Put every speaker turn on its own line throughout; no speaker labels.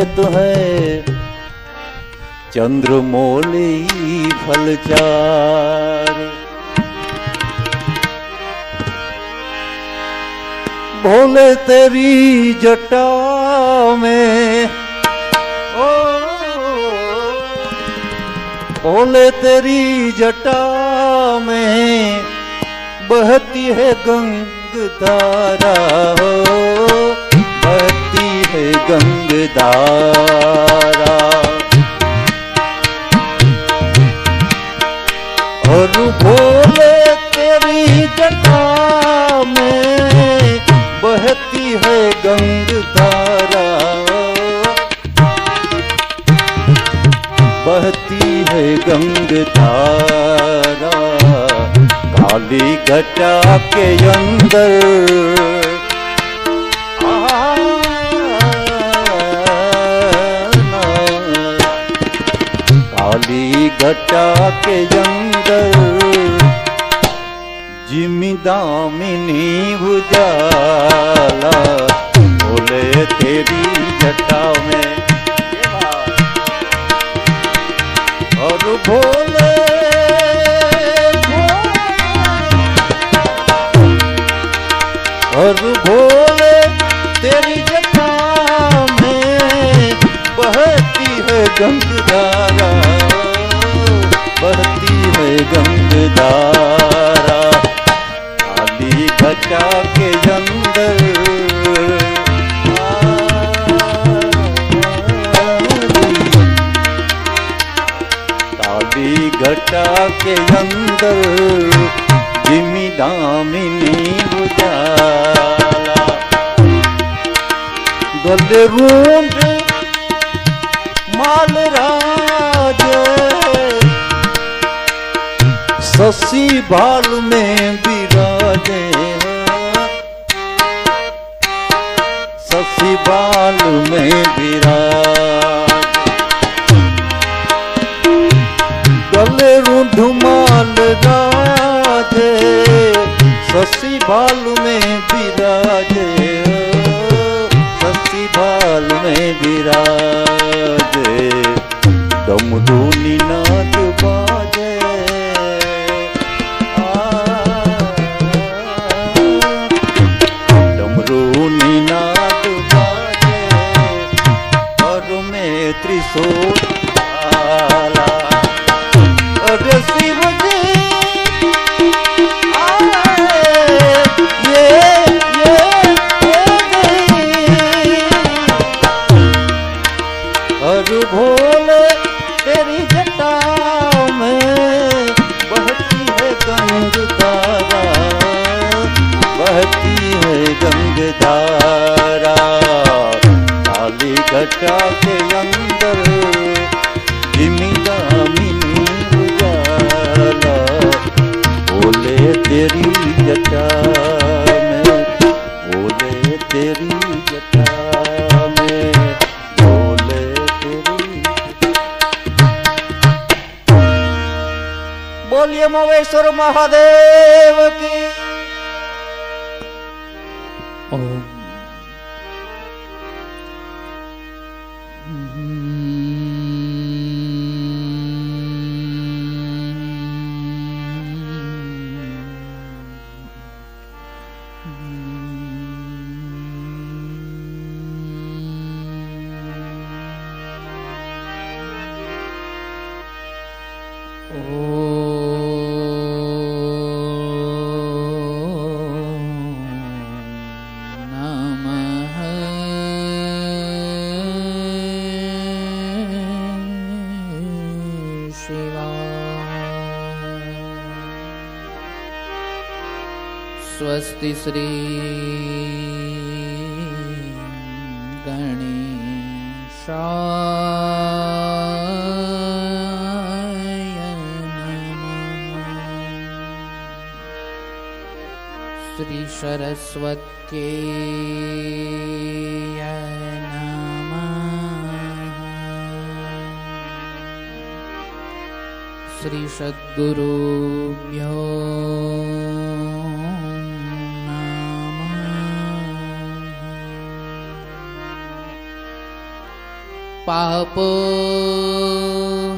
तो है चंद्रमौली फलचार। भोले तेरी जटा में, ओ भोले तेरी जटा में बहती है गंगधारा, बहती है गंगधारा। और भोले तेरी जटा में बहती है गंगधारा, बहती है गंगधारा। काली घटा के अंदर काली घटा के अंदर जिमी दामिनी उजाला, भोले तेरी जटा में। और भोले और भोले तेरी जटा में बहती है गंगधारा, बहती है गंगधारा। काली घटा के अंदर काली घटा के अंदर जिमी दामिनी उजाला। गले रूंड माल राज शशि भाल में विराजे, शशि भाल में विराज। गले रूंड माल राजे शशि भाल में विराजे, शशि भाल में विराजे। डमरू निनाद बाजे, डमरू निनाद बाजे। और में त्रिशूल आला, अरे शिव जी और भोले तेरी जटा में बहती है गंगधारा, बहती है गंगधारा। काली घटा के अंदर जिमी दामिनी उजाला, भोले तेरी जटा में, भोले तेरी जटा में, भोले तेरी। बोलिए मवेश्वर महादेव की। ओम स्वस्ति श्री गणेशाय नमः। श्री सरस्वत्यै नमः। श्री सद्गुरुभ्यो पापो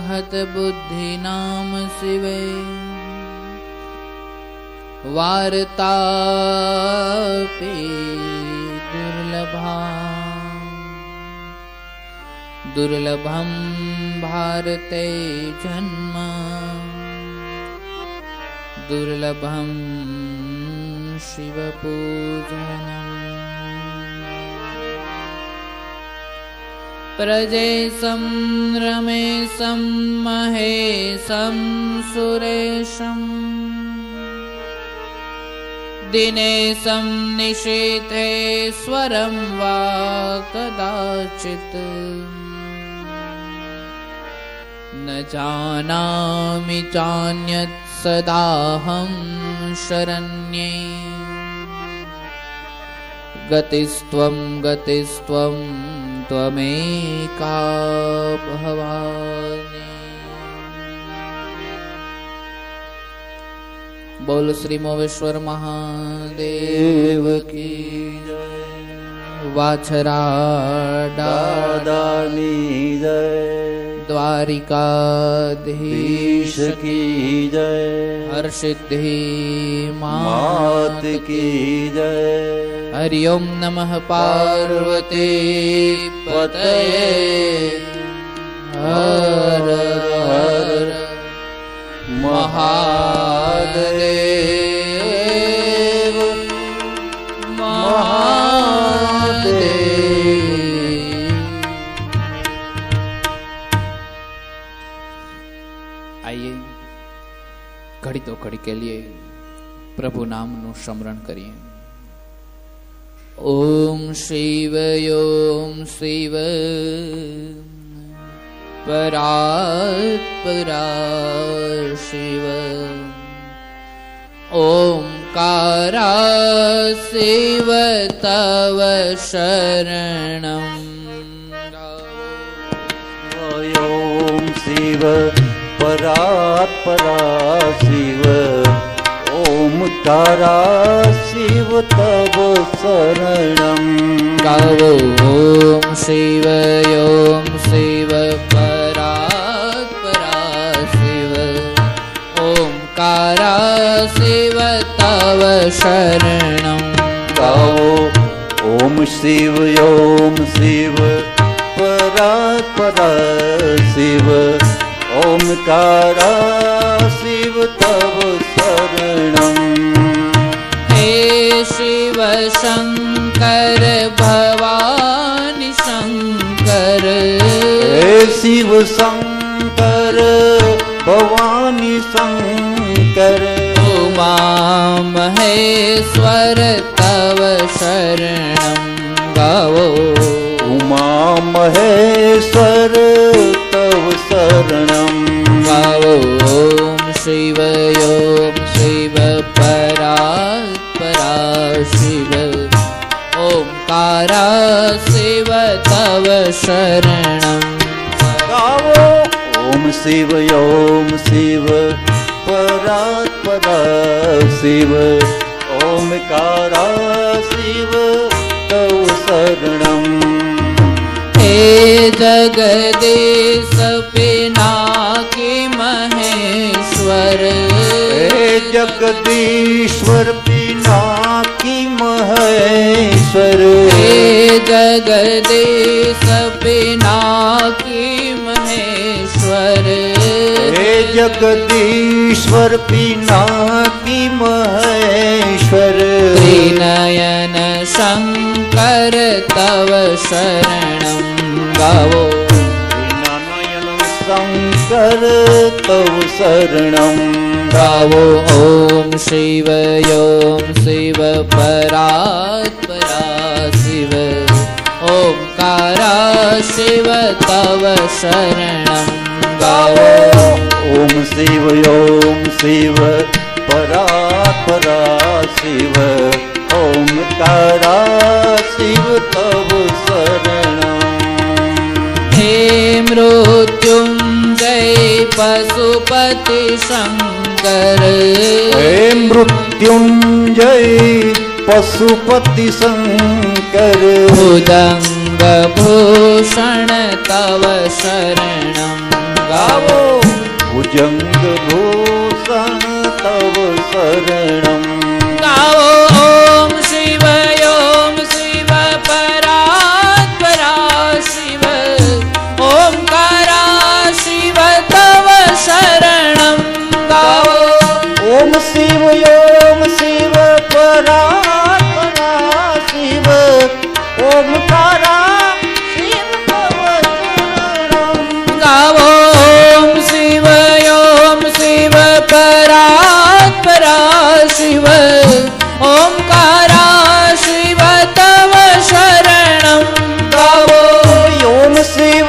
हत बुद्धि नाम शिवे वार्तापि दुर्लभा दुर्लभं भारते जन्म दुर्लभं शिवपूजनम् प्रजेशं रमेशं महेशं सुरेशं दिनेशं निशीथेश्वरं वा कदाचित् न जानामि चान्यत् सदाहं शरण्ये गतिस्त्वं त्वमेका भवानी। बोल श्री मोवेश्वर महादेव की जय। वाछरा दादानी जय। द्वारिकाधीश की जय। हरसिद्धि मात की जय। हरि ओम नमः पार्वती पतये हर हर महादेव महादेव। आइए घड़ी तो घड़ी के लिए प्रभु नाम नु स्मरण करिए। ओम शिव परात्परा शिव ओंकारा शिव तव शरणं।
ओम शिव परात्परा शिव ओंकारा शिव तव शरणं।
गावो ओम शिव परात्परा शिव ओंकारा शिव तव शरणं।
गावो ओम शिव परात्परा शिव ओंकारा शिव तव शरणं।
हे शिव शंकर भवानी शंकर।
हे शिव शंकर भवानी शंकर।
उमा महेश्वर तव शरणं। गावो
उमा महेश्वर तव शरणं।
गावो ओम शिव परात्परा शिव ओंकारा शिव तव शरणं।
गावो ओम शिव परात्परा शिव ओंकारा शिव तव शरणं।
हे जगदीश पिनाकी महेश्वर।
हे जगदीश्वर पिनाकी महेश्वर।
हे जगदीश पिनाकी महेश्वर।
हे जगदीश्वर पिनाकी महेश्वर।
त्रिनयन शंकर तव शरणं। गावो
त्रिनयन शंकर तव शरणं।
गावो ओम शिव परात्परा शिव ओंकारा शिव तव शरणं। गावो
ओम शिव परात्परा शिव ओंकारा शिव तव शरणं।
हे मृत्युंजय पशुपति शंकर।
हे मृत्युंजय पशुपति शंकर।
भुजंग भूषण तव शरणं
गावो भुजंग भूषण तव शरणं
गावो ओम शिव परात्परा शिव ओंकारा शिव तव शरणं गावो
ओम शिव परात्परा शिव ओंकारा शिव तव शरणं
गावो ओम शिव परात्परा शिव ओंकारा शिव तव शरणं गावो
ओम शिव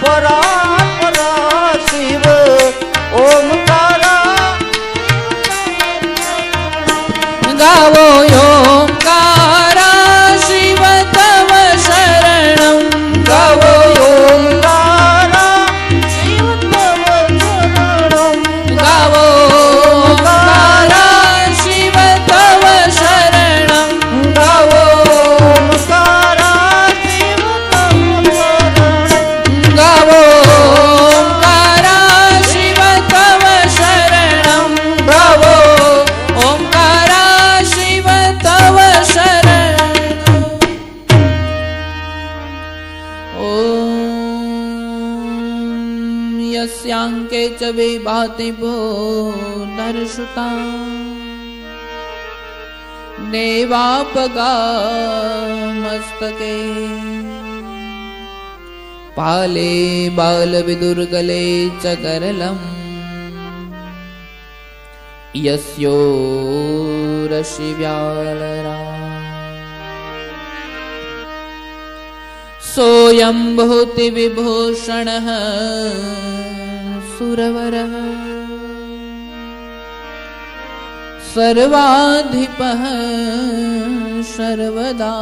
परात्परा शिव ओंकारा
गावो ओंकारा शिव तव शरणं गावो
ओंकारा शिव तव शरणं
गावो ओंकारा शिव तव शरणं गावो
ओंकारा शिव तव शरणं
गावो ओंकारा शिव तव शरणं गावो ओंकारा शिव तव शरणं ॐ यस्यांके च विभाति भूधरसुता देवापगामस्तके पाले बालविदुर्गले च गरलम् यस्योरशिव्यालरा सोऽयं भूतिविभूषणः सुरवरः सर्वाधिपः सर्वदा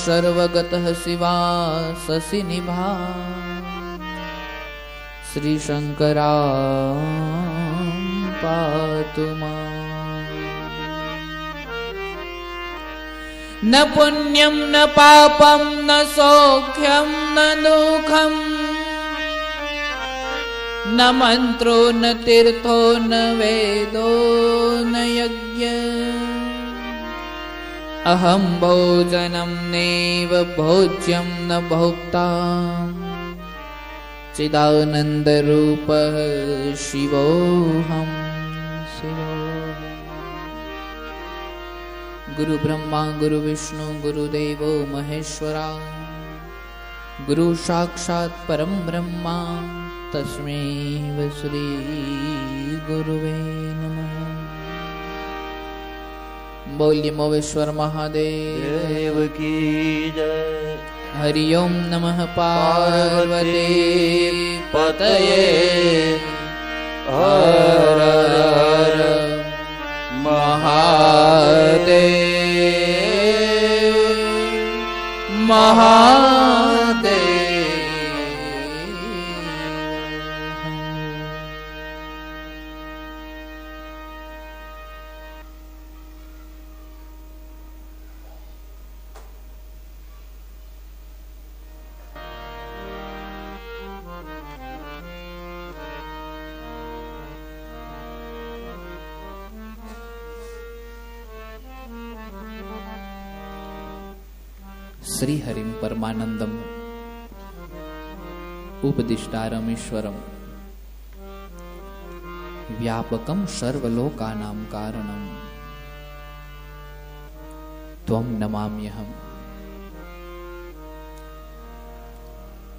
सर्वगतः शिवा शशि निभा श्री शंकरा पातु माम् न पुण्यं न पापं न सौख्यं न दुःखं न मंत्रो न तीर्थो न वेदो न यज्ञ अहं भोजनं नैव भोज्यं न भोक्ता चिदानन्दरूपः शिवोऽहं शिवो गुरु ब्रह्मा गुरु विष्णु गुरुदेवो महेश्वरा गुरु साक्षात् परम ब्रह्मा तस्मै श्री गुरुवे नमः। बोलिए मोवेश्वर महादेव
की जय।
हरि ओम नमः पार्वती पतये हर हर महादेव महादेव। श्री हरिम परमानंदम उपदिष्टारमीश्वरम व्यापकम सर्वलोकानां कारणम त्वं नमाम्यहम्।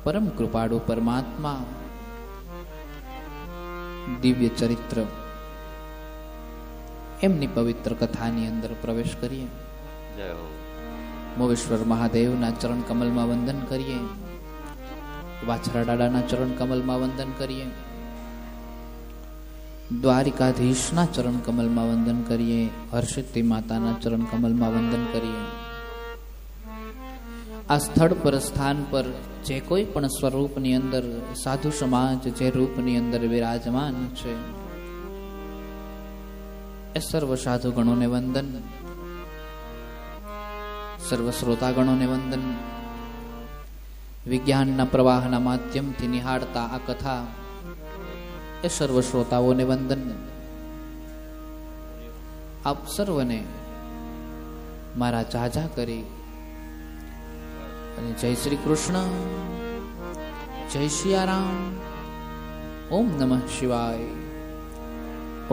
परम कृपाळु परमात्मा दिव्य चरित्र एमनी पवित्र कथानी अंदर प्रवेश करिए।
जय हो।
मोवेश्वर महादेवना चरण कमलમાં વંદન કરીએ, વાછરા દાદાના ચરણ કમલમાં વંદન કરીએ, દ્વારિકાધીશના ચરણ કમલમાં વંદન કરીએ, હર્ષિતી માતાના ચરણ કમલમાં વંદન કરીએ। આ સ્થળ પર સ્થાન પર જે કોઈ પણ સ્વરૂપની અંદર સાધુ સમાજ જે રૂપની અંદર વિરાજમાન છે એ સર્વ સાધુ ગણોને વંદન। સર્વ શ્રોતાગણોને વંદન. વિજ્ઞાનના પ્રવાહના માધ્યમથી નિહાળતા આ કથા એ સર્વ શ્રોતાઓને વંદન. આપ સર્વને મારા જાજા કરી અને જય શ્રી કૃષ્ણ, જય સિયારામ, ઓમ નમઃ શિવાય,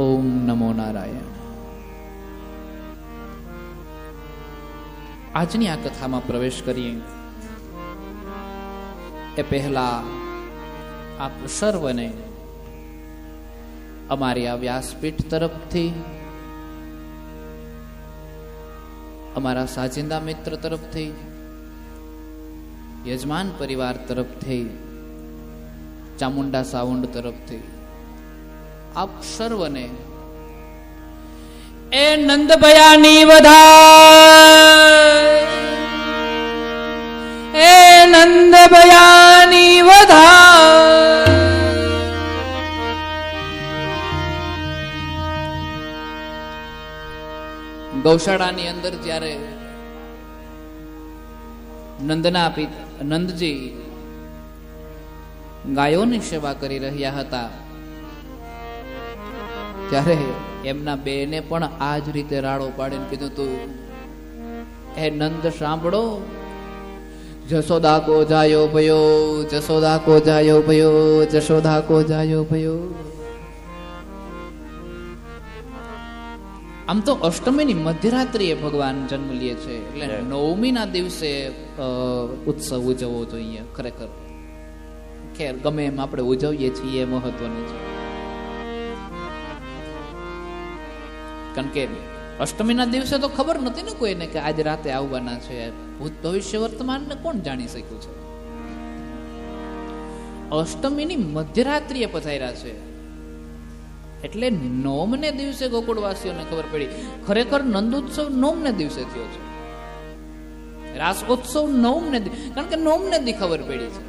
ઓમ નમો નારાયણ. આજની આ કથામાં પ્રવેશ કરીએ એ પહેલા આપ સર્વને અમારી આ વ્યાસપીઠ તરફથી, અમારા સાજિંદા મિત્ર તરફથી, યજમાન પરિવાર તરફથી, ચામુંડા સાઉન્ડ તરફથી આપ સર્વને એ નંદભયાની વધાય, એ નંદભયાની વધાય. ગૌશાળાની અંદર જ્યારે નંદજી ગાયોની સેવા કરી રહ્યા હતા ત્યારે એમના બેને પણ આ જ રીતે રાડો પાડીને કીધું, તું હે નંદ સાંભળો, જશોદા કો જાયો ભયો, જશોદા કો જાયો ભયો, જશોદા કો જાયો ભયો. આમ તો અષ્ટમીની મધ્યરાત્રિએ ભગવાન જન્મ લે છે, એટલે નવમીના દિવસે ઉત્સવ ઉજવવો જોઈએ. ખરેખર ખેર ગમે એમ આપણે ઉજવીએ છીએ એ મહત્વનું છે, કારણ કે અષ્ટમીના દિવસે તો ખબર નથી ને કોઈને કે આજ રાતે આવવાના છે. ભૂત ભવિષ્ય વર્તમાન ને કોણ જાણી શક્યું છે? અષ્ટમીની મધ્યરાત્રિએ પધાર્યા છે એટલે નોમને દિવસે ગોકુળવાસીઓને ખબર પડી. ખરેખર નંદોત્સવ નોમને દિવસે થયો છે, રાસોત્સવ નોમને, કારણ કે નોમને દી ખબર પડી છે.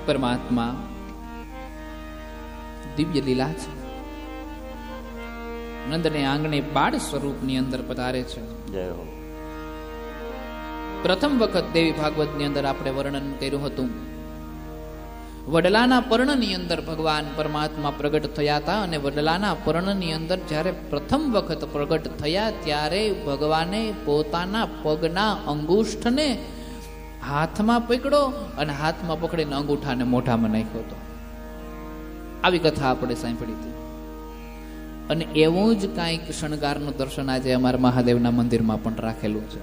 પરમાત્મા દિવ્ય લીલા છે. નંદને આંગણે બાળ સ્વરૂપની અંદર પધારે છે. પ્રથમ વખત દેવી ભાગવતની અંદર આપણે વર્ણન કર્યું હતું, વડલાના પર્ણની અંદર ભગવાન પરમાત્મા પ્રગટ થયા હતા, અને વડલાના પર્ણની અંદર જ્યારે પ્રથમ વખત પ્રગટ થયા ત્યારે ભગવાને પોતાના પગના અંગૂષ્ઠને હાથમાં પકડ્યો અને હાથમાં પકડીને અંગૂઠાને મોઢામાં નાખ્યો હતો. આવી કથા આપણે સાંભળી હતી. અને એવું જ કાંઈક શણગારનું દર્શન આજે અમારા મહાદેવના મંદિરમાં પણ રાખેલું છે.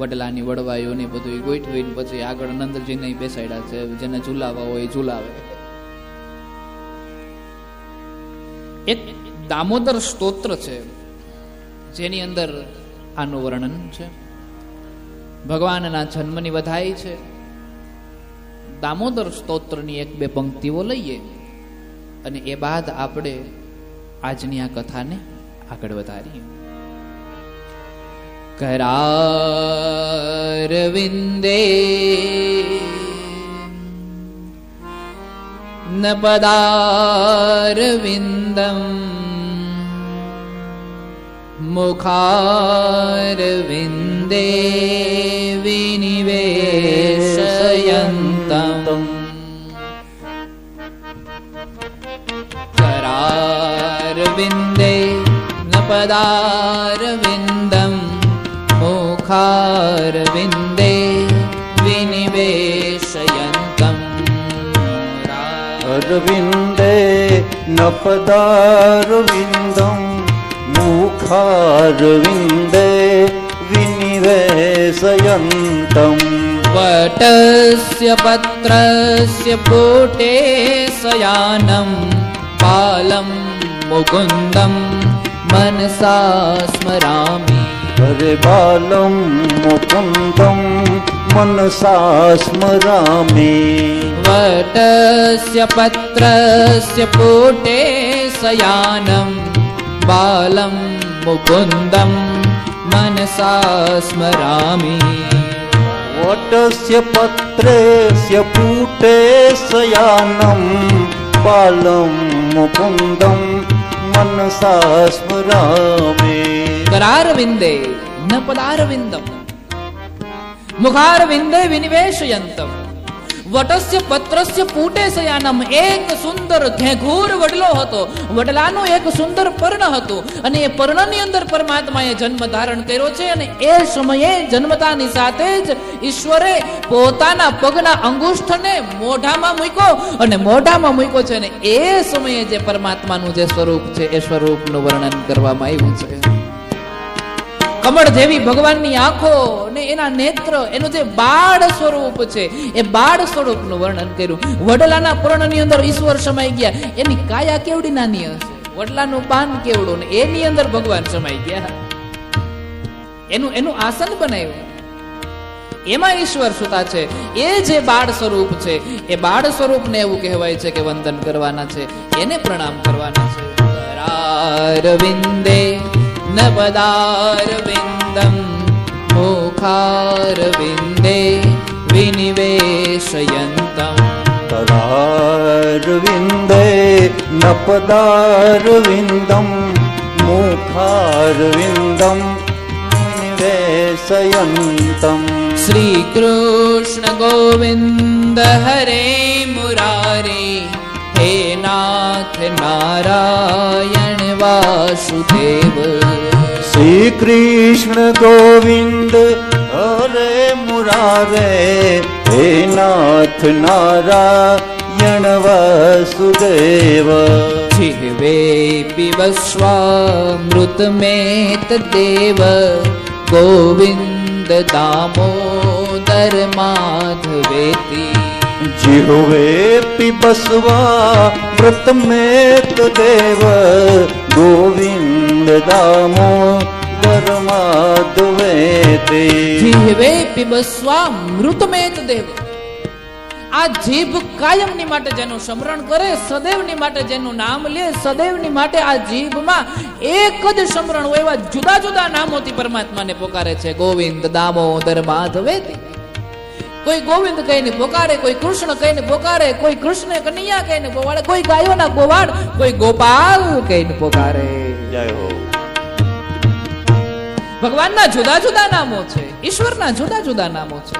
વડલાની વડવાઈઓને બધું ગોઠવીને પછી આગળ નંદજીને બેસાડ્યા છે, જેને ઝુલાવા હોય ઝુલાવે. એક દામોદર સ્તોત્ર છે જેની અંદર આનું વર્ણન છે. ભગવાનના જન્મની વધાઈ છે. દામોદર સ્તોત્રની એક બે પંક્તિઓ લઈએ અને એ બાદ આપણે આજની આ કથાને આગળ વધારીએ. કરારવિંદે ન પદારવિંદમ મુખારવિંદે વિનિવેશયંતમ. કરારવિંદે ન પદારવિંદમ મુખારવિંદે વિનિવેશયંતમ.
અરવિંદે નપદારવિંદમ મુખારવિંદે વિનિવેશયંતમ.
વટસ્ય પત્રસ્ય પુટે શયાનમ બાલમ મુકુંદમ મનસા સ્મરામિ.
હરે બાલમ મુકુંદમ મનસા સ્મરામિ.
વટસ્ય પત્રસ્ય પુટે શયાનમ બાલમ મુકુંદમ મનસા સ્મરામિ.
વટસ્ય પત્રેસ્ય પુટે શયાનમ બાલમ મુકુંદમ मनसा स्मरामि
करारविन्दे न पदारविन्दम् मुखारविन्दे विनिवेशयन्तम् વટસ્ય પત્રસ્ય પૂટે શયાનમ. એક સુંદર ઘેઘૂર વડલો હતો, વડલાનું એક સુંદર પર્ણ હતું અને એ પર્ણની અંદર પરમાત્માએ જન્મ ધારણ કર્યો છે અને એ સમયે જન્મતાની સાથે જ ઈશ્વરે પોતાના પગના અંગુષ્ઠને મોઢામાં મૂક્યો અને મોઢામાં મૂક્યો છે અને એ સમયે જે પરમાત્માનું જે સ્વરૂપ છે એ સ્વરૂપનું વર્ણન કરવામાં આવ્યું છે. કમળ જેવી ભગવાનની આંખો ને એના નેત્ર, એનું જે બાળ સ્વરૂપ છે એ બાળ સ્વરૂપનું વર્ણન કર્યું. વડલાના પર્ણની અંદર ઈશ્વર સમાઈ ગયા. એની કાયા કેવડી નાની હશે, વડલાનું પાન કેવડું, ને એની અંદર ભગવાન સમાઈ ગયા. એનું આસન બનાવ્યું, એમાં ઈશ્વર સુતા છે. એ જે બાળ સ્વરૂપ છે એ બાળ સ્વરૂપને એવું કહેવાય છે કે વંદન કરવાના છે, એને પ્રણામ કરવાના છે. કરારવિંદે ન પદારવિંદમ મુખારવિંદે વિનિવેશયંતમ.
करारविन्दे न पदारविन्दं मुखारविन्दं निवेशयन्तम्.
श्री कृष्ण गोविंद हरे मुरारे, हे नाथ नारायण वासुदेव.
श्री कृष्ण गोविंद हरे मुरारे, हे नाथ नारायण वासुदेव.
जिह्वे पिबस्वामृतमेत देव, गोविंद दामोदर माधवेति.
जिह्वे पिबस्वामृतमेत देव, गोविंद दामोदर माधवेति.
જીહવે પીબસ્વા મૃતમેત દેવ. આ જીભ કાયમની માટે જેનું સ્મરણ કરે, સદૈવની માટે જેનું નામ લે, સદૈવની માટે આ જીભમાં એક જ સ્મરણ હોય એવા જુદા જુદા નામોથી પરમાત્માને પોકારે છે. ગોવિંદ દામોદર માધવેતિ. કોઈ ગોવિંદ કહીને પોકારે, કોઈ કૃષ્ણ કહીને પોકારે, કોઈ કૃષ્ણ કનૈયા કહીને પોકારે, કોઈ ગાયોના ગોવાળ, કોઈ ગોપાલ કહીને પોકારે.
જય હો.
ભગવાનના જુદા જુદા નામો છે, ઈશ્વરના જુદા જુદા નામો છે.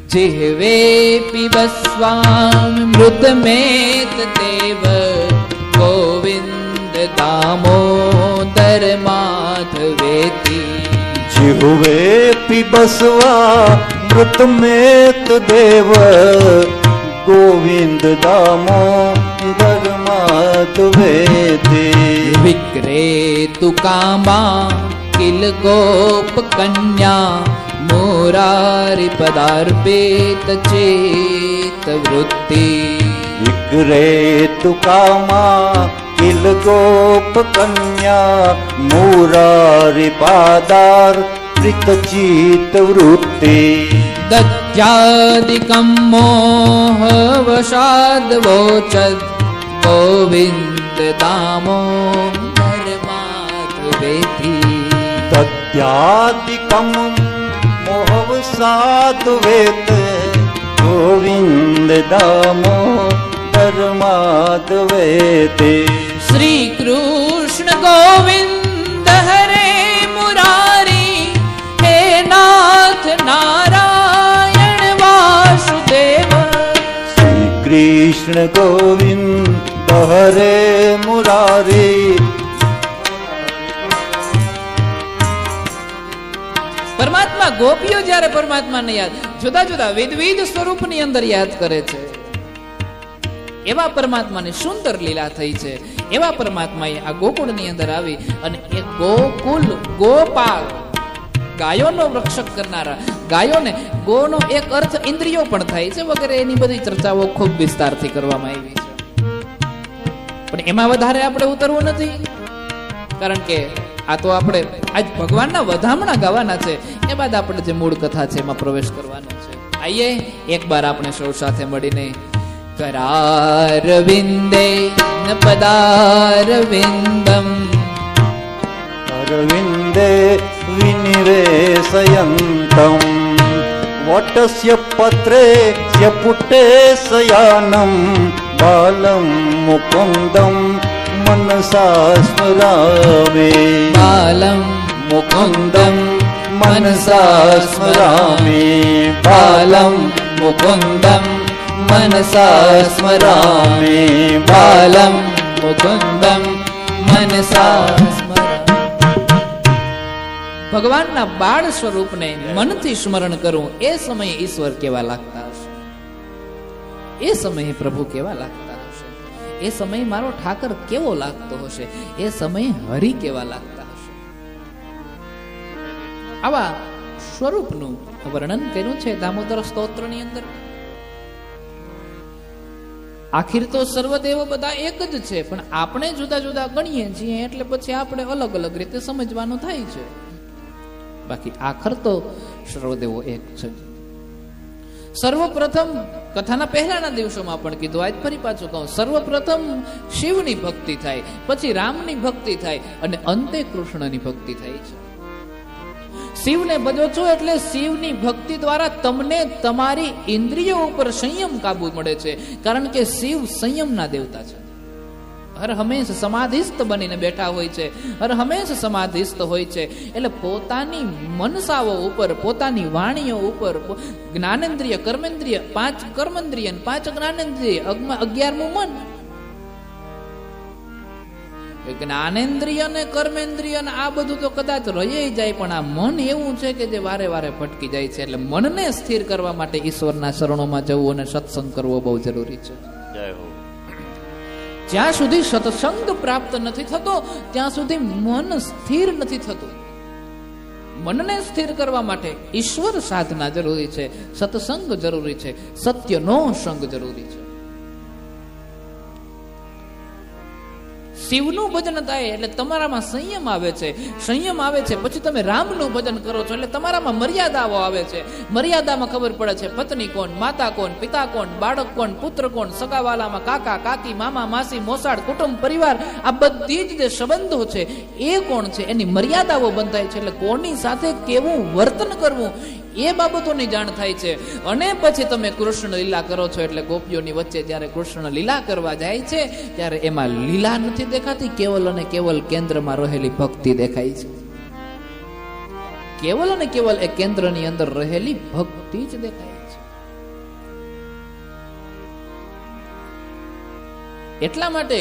જીહવે પીબસ્વામૃતમેત દેવ, ગોવિંદ દામોદર માધવેતિ.
जिह्वे पिबस्वामृतमेत देव, गोविंद दामोदर माधवेति.
विक्रेतु कामा किल गोप कन्या, मुरारी पदार्पेत चेत वृत्ति.
विक्रेतु कामा किल गोप कन्या, मुरारी पादार प्रीतचित वृत्ति.
दत्यादिकं मोहवशाद्वोचद्, गोविन्द दामोदर माधवेति.
तद्यादिकं मोहवशाद्वेत, गोविन्द दामोदर माधवेति.
श्री कृष्ण गोविंद हरे मुरारी, हे नाथ नारायण वासुदेव.
श्री कृष्ण गोविंद हरे मुरारी.
પરમાત્મા ગોપીઓ જ્યારે પરમાત્માને યાદ જુદા જુદા વિવિધ સ્વરૂપની અંદર યાદ કરે છે, એવા પરમાત્માની સુંદર લીલા થઈ છે. એવા પરમાત્માએ આ ગોકુળની અંદર આવી અને એ ગોકુલ ગોપાલ, ગાયોનો રક્ષક કરનારા, ગાયોને ગોનો એક અર્થ ઇન્દ્રિયો પણ થાય છે વગેરે એની બધી ચર્ચાઓ ખૂબ વિસ્તારથી કરવામાં આવી છે. પણ એમાં વધારે આપણે ઉતરવું નથી, કારણ કે આ તો આપણે આજ ભગવાનના વધામણા ગાવાના છે. એ બાદ આપણે જે મૂળ કથા છે એમાં પ્રવેશ કરવાનો છે. આઈએ એક બાર આપણે સૌ સાથે મળીને करारविन्दे न पदारविन्दम्,
अरविन्दे विनिवेशयन्तम्. वटस्य पत्रेस्य पुटे शयानं, बालं मुकुन्दं मनसा स्मरामि
बालं
मुकुन्दं मनसा स्मरामि बालं
मुकुन्दं
मनसा स्मरामि बालं
मुकुन्दं मनसा स्मरामि. ભગવાનના બાળ સ્વરૂપને મનથી સ્મરણ કરું એ સમયે ઈશ્વર કેવા લાગતા હશે, એ સમયે પ્રભુ કેવા લાગતા હશે, એ સમયે મારો ઠાકર કેવો લાગતો હશે, એ સમયે હરિ કેવા લાગતા હશે. આવા સ્વરૂપનું વર્ણન કર્યું છે દામોદર સ્તોત્રની અંદર. આખીર તો સર્વદેવ બધા એક જ છે, પણ આપણે જુદા જુદા ગણીએ છીએ એટલે પછી આપણે અલગ અલગ રીતે સમજવાનું થાય છે. બાકી આખર તો સર્વદેવો એક છે. સર્વપ્રથમ કથાના પહેલાના દિવસોમાં પણ કીધું, આજ ફરી પાછું કહું, સર્વપ્રથમ શિવની ભક્તિ થાય, પછી રામની ભક્તિ થાય અને અંતે કૃષ્ણની ભક્તિ થાય છે. શિવને ભજો છો એટલે શિવની ભક્તિ દ્વારા તમને તમારી ઇન્દ્રિયો ઉપર સંયમ કાબુ મળે છે, કારણ કે શિવ સંયમના દેવતા છે. હર હંમેશ સમાધિસ્થ બનીને બેઠા હોય છે, હર હંમેશ સમાધિસ્થ હોય છે. એટલે પોતાની મનસાઓ ઉપર, પોતાની વાણીઓ ઉપર, જ્ઞાનેન્દ્રિય, કર્મેન્દ્રિય, 5 કર્મેન્દ્રિય, 5 જ્ઞાનેન્દ્રિય, 11મું મન. જ્ઞાનેન્દ્રિય ને કર્મેન્દ્રિય ને આ બધું તો કદાચ રહી જાય, પણ આ મન એવું છે કે જે વારે વારે ભટકી જાય છે. એટલે મનને સ્થિર કરવા માટે ઈશ્વરના શરણોમાં જવું અને સત્સંગ કરવો બહુ જરૂરી છે. જ્યાં સુધી સત્સંગ પ્રાપ્ત નથી થતો ત્યાં સુધી મન સ્થિર નથી થતું. મનને સ્થિર કરવા માટે ઈશ્વર સાધના જરૂરી છે, સત્સંગ જરૂરી છે, સત્યનો સંગ જરૂરી છે. શિવનું ભજન થાય એટલે તમારામાં સંયમ આવે છે, સંયમ આવે છે પછી તમે રામનું ભજન કરો છો એટલે તમારામાં મર્યાદાઓ આવે છે. મર્યાદામાં ખબર પડે છે પત્ની કોણ, માતા કોણ, પિતા કોણ, બાળક કોણ, પુત્ર કોણ, સગાવાલામાં કાકા કાકી, મામા માસી, મોસાળ, કુટુંબ, પરિવાર, આ બધી જ જે સંબંધો છે એ કોણ છે એની મર્યાદાઓ બંધાય છે. એટલે કોની સાથે કેવું વર્તન કરવું એ બાબતોની જાણ થાય છે. અને પછી તમે કૃષ્ણ લીલા કરો છો એટલે ગોપીઓની વચ્ચે જ્યારે કૃષ્ણ લીલા કરવા જાય છે ત્યારે એમાં લીલા નથી દેખાતી, કેવલ અને કેવલ કેન્દ્રમાં રહેલી ભક્તિ દેખાય છે. કેવલ અને કેવલ એ કેન્દ્રની અંદર રહેલી ભક્તિ જ દેખાય છે. એટલા માટે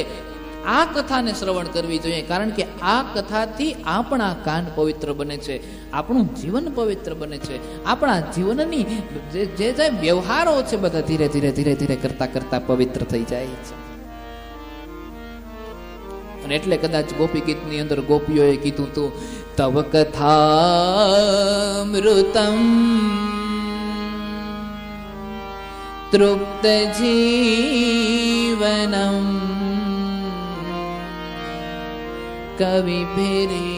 આ કથાને શ્રવણ કરવી જોઈએ, કારણ કે આ કથાથી આપણા કાન પવિત્ર બને છે, આપણું જીવન પવિત્ર બને છે, આપણા જીવનની જે જે વ્યવહારો છે બધા ધીરે ધીરે ધીરે ધીરે કરતા કરતા પવિત્ર થઈ જાય છે. અને એટલે કદાચ ગોપી ગીતની અંદર ગોપીઓએ કીધું હતું, તવ કથામૃતમ તૃપ્ત જીવનમ કવિભીરીડિતમ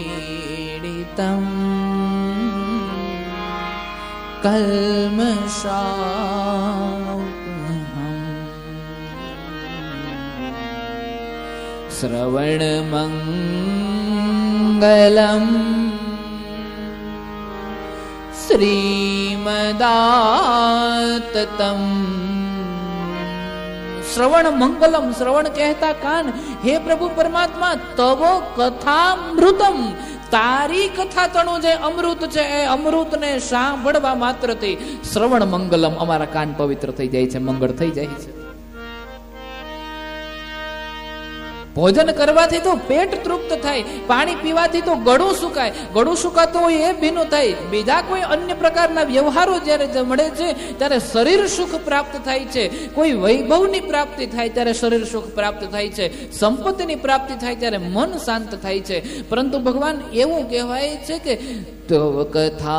કલ્મષાપહમ શ્રવણમંગલમ શ્રીમદાતતમ. શ્રવણ મંગલમ, શ્રવણ કહેતા કાન, હે પ્રભુ પરમાત્મા તવ કથામૃતમ, તારી કથા તણું જે અમૃત છે એ અમૃતને સાંભળવા માત્રથી શ્રવણ મંગલમ અમારા કાન પવિત્ર થઈ જાય છે, મંગળ થઈ જાય છે. ભોજન કરવાથી તો પેટ તૃપ્ત થાય, પાણી પીવાથી તો ગળું સુકાય, ગળું સુકાતું હોય એ ભીનું થાય. બીજા કોઈ અન્ય પ્રકારના વ્યવહારો જ્યારે મળે છે ત્યારે શરીર સુખ પ્રાપ્ત થાય છે, કોઈ વૈભવની પ્રાપ્તિ થાય ત્યારે શરીર સુખ પ્રાપ્ત થાય છે, સંપત્તિની પ્રાપ્તિ થાય ત્યારે મન શાંત થાય છે. પરંતુ ભગવાન એવું કહેવાય છે કે તવ કથામૃતમ,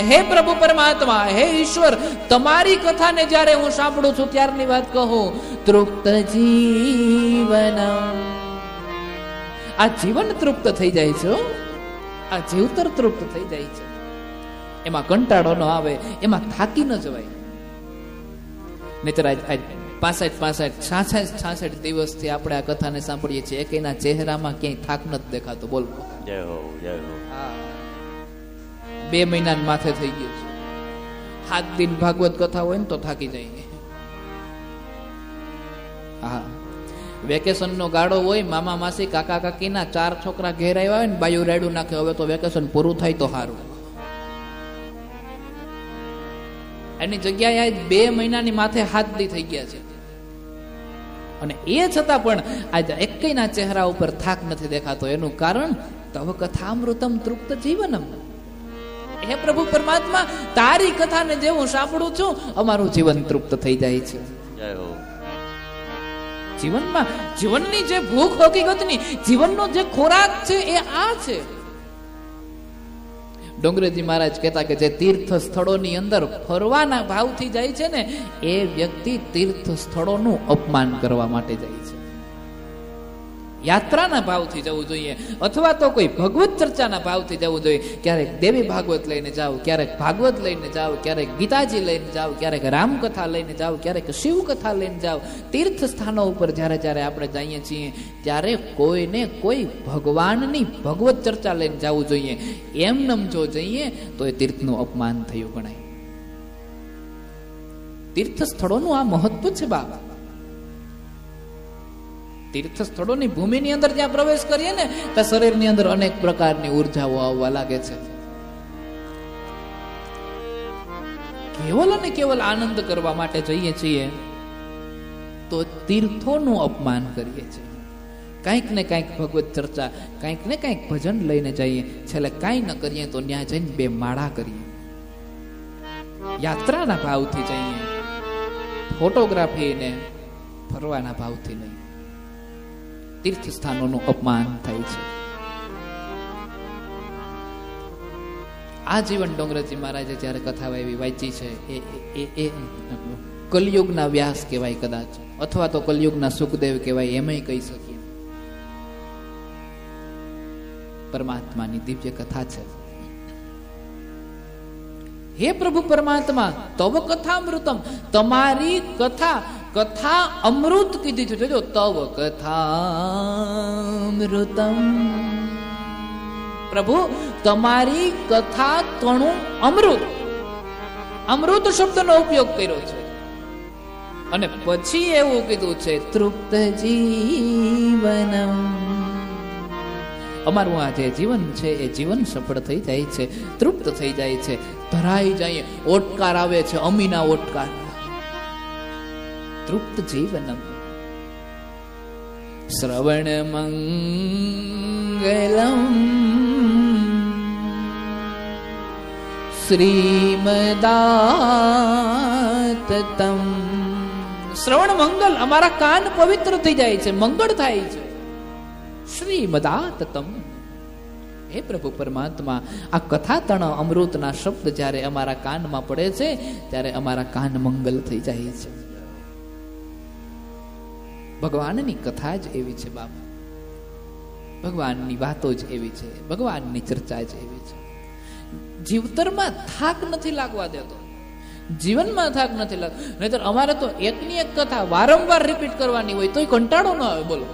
હે પ્રભુ પરમાત્મા, હે ઈશ્વર, તમારી કથાને જ્યારે હું સાંભળું છું ત્યારની વાત કહું, તૃપ્ત જીવનમ, આ જીવન તૃપ્ત થઈ જાય છે, આ જીવતર તૃપ્ત થઈ જાય છે. એમાં કંટાળો ન આવે, એમાં થાકી ન જવાય. નહીતર આજ 65 દિવસથી આપણે આ કથાને સાંભળીએ છીએ, એક એના ચહેરામાં ક્યાંય થાક નથી દેખાતો. બોલ,
જય હો, જય હો.
2 મહિના માથે થઈ ગયું છે. 7 દિન ભાગવત કથા હોય ને તો થાકી જાય. હા, વેકેશનનો ગાળો હોય, મામા માસી કાકા કાકીના 4 છોકરા ઘેર આવ્યા હોય ને બાયું રાયડું નાખે, હવે તો વેકેશન પૂરું થાય તો સારું. એની જગ્યાએ 2 મહિનાની માથે હાથ દી થઈ ગયા છે. અને એ છતાં પણ આજે એકેયના ચહેરા ઉપર થાક નથી દેખાતો. એનું કારણ તવ કથામૃતમ તૃપ્ત જીવનમ. હે પ્રભુ પરમાત્મા, તારી કથાને જે હું સાંભળું છું, અમારું જીવન તૃપ્ત થઈ જાય છે. જીવનમાં જીવનની જે ભૂખ હકીકતની, જીવનનો જે ખોરાક છે એ આ છે. ડોંગરેજી મહારાજ કહેતા કે જે તીર્થ સ્થળોની અંદર ફરવાના ભાવથી જાય છે ને, એ વ્યક્તિ તીર્થ સ્થળોનું અપમાન કરવા માટે જાય છે. યાત્રાના ભાવથી જવું જોઈએ, અથવા તો કોઈ ભગવત ચર્ચાના ભાવથી જવું જોઈએ. ક્યારેક દેવી ભાગવત લઈને જાઓ, ક્યારેક ભાગવત લઈને જાઓ, ક્યારેક ગીતાજી લઈને જાઓ, ક્યારેક રામકથા લઈને જાઓ, ક્યારેક શિવકથા લઈને જાઓ. તીર્થ સ્થાનો ઉપર જ્યારે જ્યારે આપણે જઈએ છીએ ત્યારે કોઈને કોઈ ભગવાનની ભગવત ચર્ચા લઈને જવું જોઈએ. એમનેમ જો જઈએ તો એ તીર્થનું અપમાન થયું ગણાય. તીર્થ સ્થળોનું આ મહત્વ છે બાબા. તીર્થ સ્થળોની ભૂમિની અંદર જ્યાં પ્રવેશ કરીએ ને, ત્યાં શરીરની અંદર અનેક પ્રકારની ઉર્જાઓ આવવા લાગે છે. કેવલ અને કેવલ આનંદ કરવા માટે જઈએ છીએ તો તીર્થોનું અપમાન કરીએ છીએ. કંઈક ને કંઈક ભગવત ચર્ચા, કંઈક ને કંઈક ભજન લઈને જઈએ, છેલ્લે કાંઈ ન કરીએ તો ત્યાં જઈને 2 માળા કરીએ. યાત્રાના ભાવથી જઈએ, ફોટોગ્રાફી ને ફરવાના ભાવથી નહીં. તીર્થ સ્થાનોનું અપમાન થાય છે. આ જીવન ડોંગરેજી મહારાજે જયારે કથા વાંચી છે, એ કલયુગના વ્યાસ કહેવાય કદાચ, અથવા તો કલયુગના સુખદેવ કહેવાય, એમય કહી શકીએ. પરમાત્માની દિવ્ય કથા છે. હે પ્રભુ પરમાત્મા, તવ કથામૃતમ, તમારી કથા, કથા અમૃત કીધી છે. જોજો, તવ કથામૃતમ. પ્રભુ, તમારી કથા તણું અમૃત. અમૃત શબ્દનો ઉપયોગ કર્યો છે. અને પછી એવું કીધું છે, તૃપ્ત જીવનમ. અમારું આ જે જીવન છે એ જીવન સફળ થઈ જાય છે, તૃપ્ત થઈ જાય છે, ધરાઈ જાય. ઓટકાર આવે છે, અમીના ઓટકાર. તૃપ્ત જીવનમ. શ્રવણ મંગલમ શ્રીમદાતતમ. શ્રવણ મંગલ, અમારા કાન પવિત્ર થઈ જાય છે, મંગળ થાય છે. શ્રીમદાતતમ. હે પ્રભુ પરમાત્મા, આ કથા તણ અમૃતના શબ્દ જ્યારે અમારા કાનમાં પડે છે ત્યારે અમારા કાન મંગલ થઈ જાય છે. ભગવાનની કથા જ એવી છે બાપા. ભગવાનની વાતો જ એવી છે, ભગવાનની ચર્ચા જ એવી છે. જીવતરમાં થાક નથી લાગવા દેતો, જીવનમાં થાક નથી લાગતો. નહીતર અમારે તો એકની એક કથા વારંવાર રિપીટ કરવાની હોય તોય કંટાળો ન આવે. બોલો,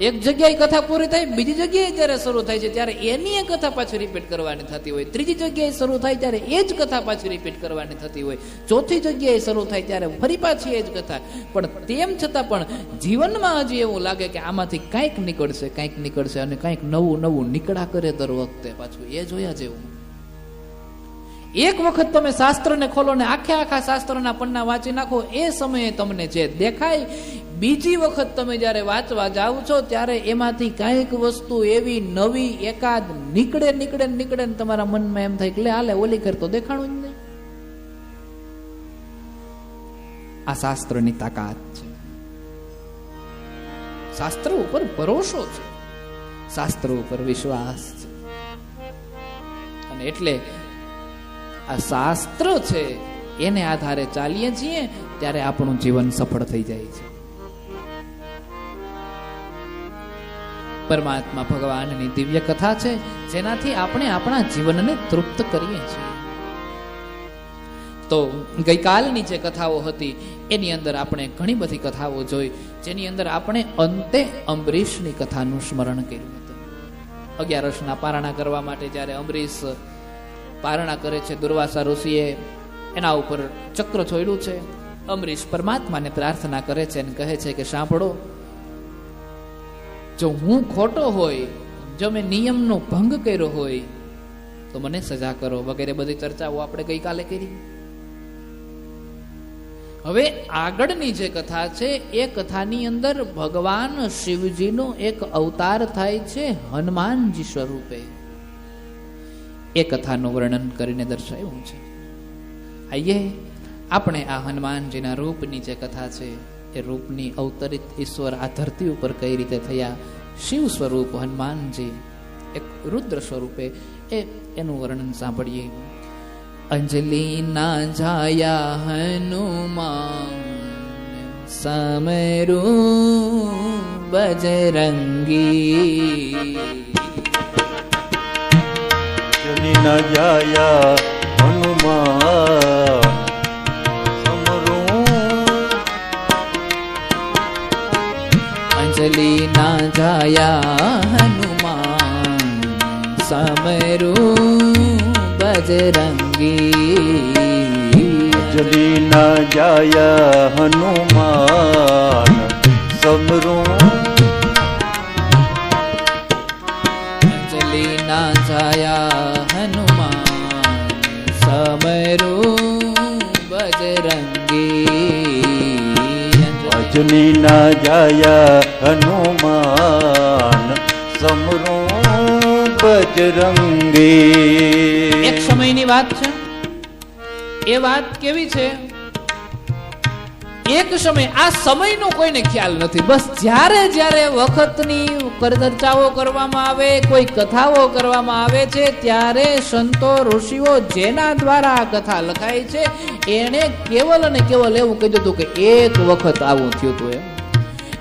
એક જગ્યાએ કથા પૂરી થાય, બીજી જગ્યાએ જ્યારે શરૂ થાય છે ત્યારે એની એ કથા પાછી રિપીટ કરવાની થતી હોય, ત્રીજી જગ્યાએ શરૂ થાય ત્યારે એ જ કથા પાછી રિપીટ કરવાની થતી હોય, ચોથી જગ્યાએ શરૂ થાય ત્યારે ફરી પાછી એ જ કથા. પણ તેમ છતાં પણ જીવનમાં હજી એવું લાગે કે આમાંથી કંઈક નીકળશે અને કંઈક નવું નવું નીકળા કરે દર વખતે. પાછું એ જોયા જેવું. એક વખત તમે શાસ્ત્રને ખોલો ને આખા શાસ્ત્રના પન્ના વાંચી નાખો, એ સમયે તમને જે દેખાય, બીજી વખત તમે જ્યારે વાંચવા જાઓ છો ત્યારે એમાંથી કાંઈક વસ્તુ એવી નવી એકાદ નીકળે ને તમારા મનમાં એમ થાય કે હાલે ઓલી કર તો દેખાણું જ નહીં. આ શાસ્ત્રની તાકાત છે. શાસ્ત્ર ઉપર ભરોસો છે, શાસ્ત્ર ઉપર વિશ્વાસ છે. અને એટલે આ શાસ્ત્ર છે એને આધારે ચાલીએ છીએ ત્યારે આપણું જીવન સફળ થઈ જાય છે. પરમાત્મા ભગવાનની દિવ્ય કથા છે જેનાથી આપણે આપણા જીવનને તૃપ્ત કરીએ છીએ. તો ગઈકાલની જે કથાઓ હતી એની અંદર આપણે ઘણી બધી કથાઓ જોઈ, જેની અંદર આપણે અંતે અંબરીશની કથાનું સ્મરણ કર્યું હતું. 11 પારણા કરવા માટે જ્યારે અંબરીશ પારણા કરે છે, દુર્વાસા ઋષિએ એના ઉપર ચક્ર છોડ્યું છે, અમરીશ પરમાત્માને પ્રાર્થના કરે છે અને કહે છે કે સાંભળો, જો હું ખોટો હોય, જો મેં નિયમનો ભંગ કર્યો હોય તો મને સજા કરો, વગેરે બધી ચર્ચાઓ આપણે ગઈકાલે કરી. હવે આગળની જે કથા છે એ કથાની અંદર ભગવાન શિવજીનો એક અવતાર થાય છે હનુમાનજી સ્વરૂપે. એ કથાનું વર્ણન કરીને દર્શાવ્યું છે. આઈએ આપણે આ હનુમાનજીના રૂપની જે કથા છે એ રૂપની અવતરિત ઈશ્વર આ ધરતી ઉપર કઈ રીતે થયા, શિવ સ્વરૂપ હનુમાનજી એક રુદ્ર સ્વરૂપે, એનું વર્ણન સાંભળીએ. અંજલિ ના જાયા હનુમાન સમરું બજરંગી.
અંજલિ ના જાયા હનુમાન સમરું.
અંજલિ ના જાયા હનુમાન સમરું બજરંગી.
અંજલિ ના જાયા હનુમાન સમરું.
અંજલિ ના જાયા હનુમાન સમરું બજરંગી.
અંજલિ ના જાયા હનુમાન સમરું બજરંગી.
એક સમયની વાત છે. એ વાત કેવી છે? એક સમય, આ સમયનો કોઈને ખ્યાલ નથી. બસ જ્યારે જ્યારે વખતની ચર્ચાઓ કરવામાં આવે, કોઈ કથાઓ કરવામાં આવે છે, ત્યારે સંતો ઋષિઓ જેના દ્વારા આ કથા લખાય છે એને કેવલ અને કેવલ એવું કહી દીધું કે એક વખત આવું થયું હતું.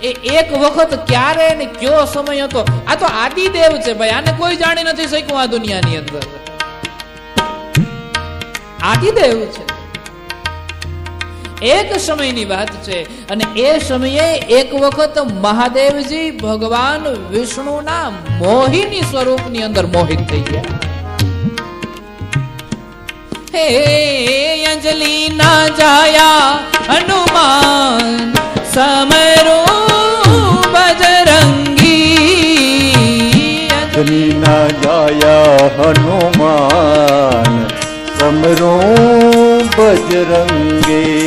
એ એક વખત ક્યારે ને કયો સમય હતો, આ તો આદિદેવ છે ભાઈ, આને કોઈ જાણી નથી શક્યું આ દુનિયાની અંદર. આદિદેવ છે. એક સમયની વાત છે અને એ સમયે એક વખત મહાદેવજી ભગવાન વિષ્ણુના મોહિની સ્વરૂપની અંદર મોહિત થઈ ગયા. હે અંજલિ ના જાયા હનુમાન સમરું બજરંગી.
અંજલિ ના જાયા હનુમાન સમરું બજરંગી.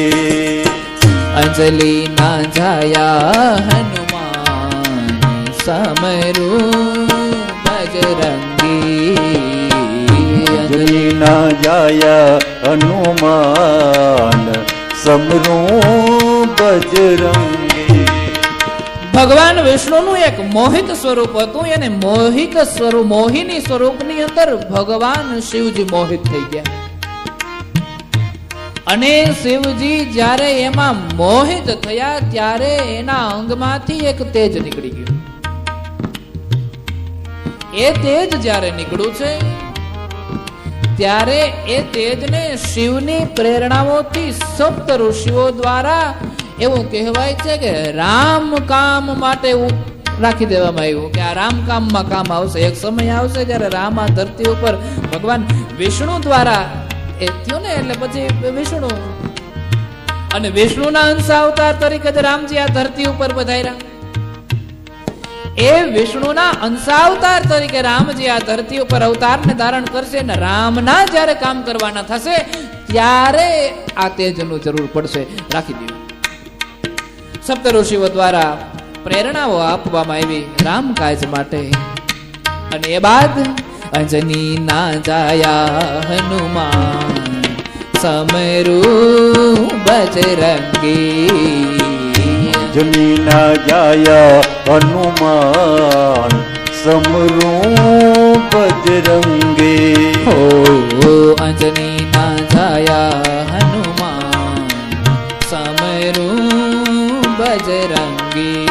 અંજલિ ના જાયા હનુમાન સમરું બજરંગી.
અંજલિ ના જાયા હનુમાન સમરું બજરંગી.
ભગવાન વિષ્ણુનું એક મોહિત સ્વરૂપ હતું. એને મોહિત સ્વરૂપ, મોહિની સ્વરૂપની અંદર ભગવાન શિવજી મોહિત થઈ ગયા. અને શિવજી જ્યારે એમાં મોહિત થયા ત્યારે એના અંગમાંથી એક તેજ નીકળી ગયું. એ તેજ જ્યારે નીકળ્યું છે ત્યારે એ તેજને શિવની પ્રેરણાઓથી સપ્ત ઋષિઓ દ્વારા એવું કહેવાય છે કે રામ કામ માટે રાખી દેવામાં આવ્યું કે આ રામ કામમાં કામ આવશે. એક સમય આવશે જ્યારે રામ આ ધરતી ઉપર ભગવાન વિષ્ણુ દ્વારા એ થયું ને, એટલે પછી વિષ્ણુ અને વિષ્ણુના અંશ અવતાર તરીકે રામજી આ ધરતી ઉપર પધાર્યા. એ વિષ્ણુના અંશાવતાર તરીકે રામજી આ ધરતી ઉપર અવતારને ધારણ કરશે અને રામના જ્યારે કામ કરવાના થશે ત્યારે આ તેજનું જરૂર પડશે. રાખી દીધું. સપ્ત ઋષિઓ દ્વારા પ્રેરણાઓ આપવામાં આવી રામ કાજ માટે. અને એ બાદ અંજનિ ના જાયા હનુમાન સમરું બજરંગી.
અંજલિ ના જાયા હનુમાન સમરું બજરંગી.
હો અંજનિ ના જાયા હનુમાન સમરું બજરંગી.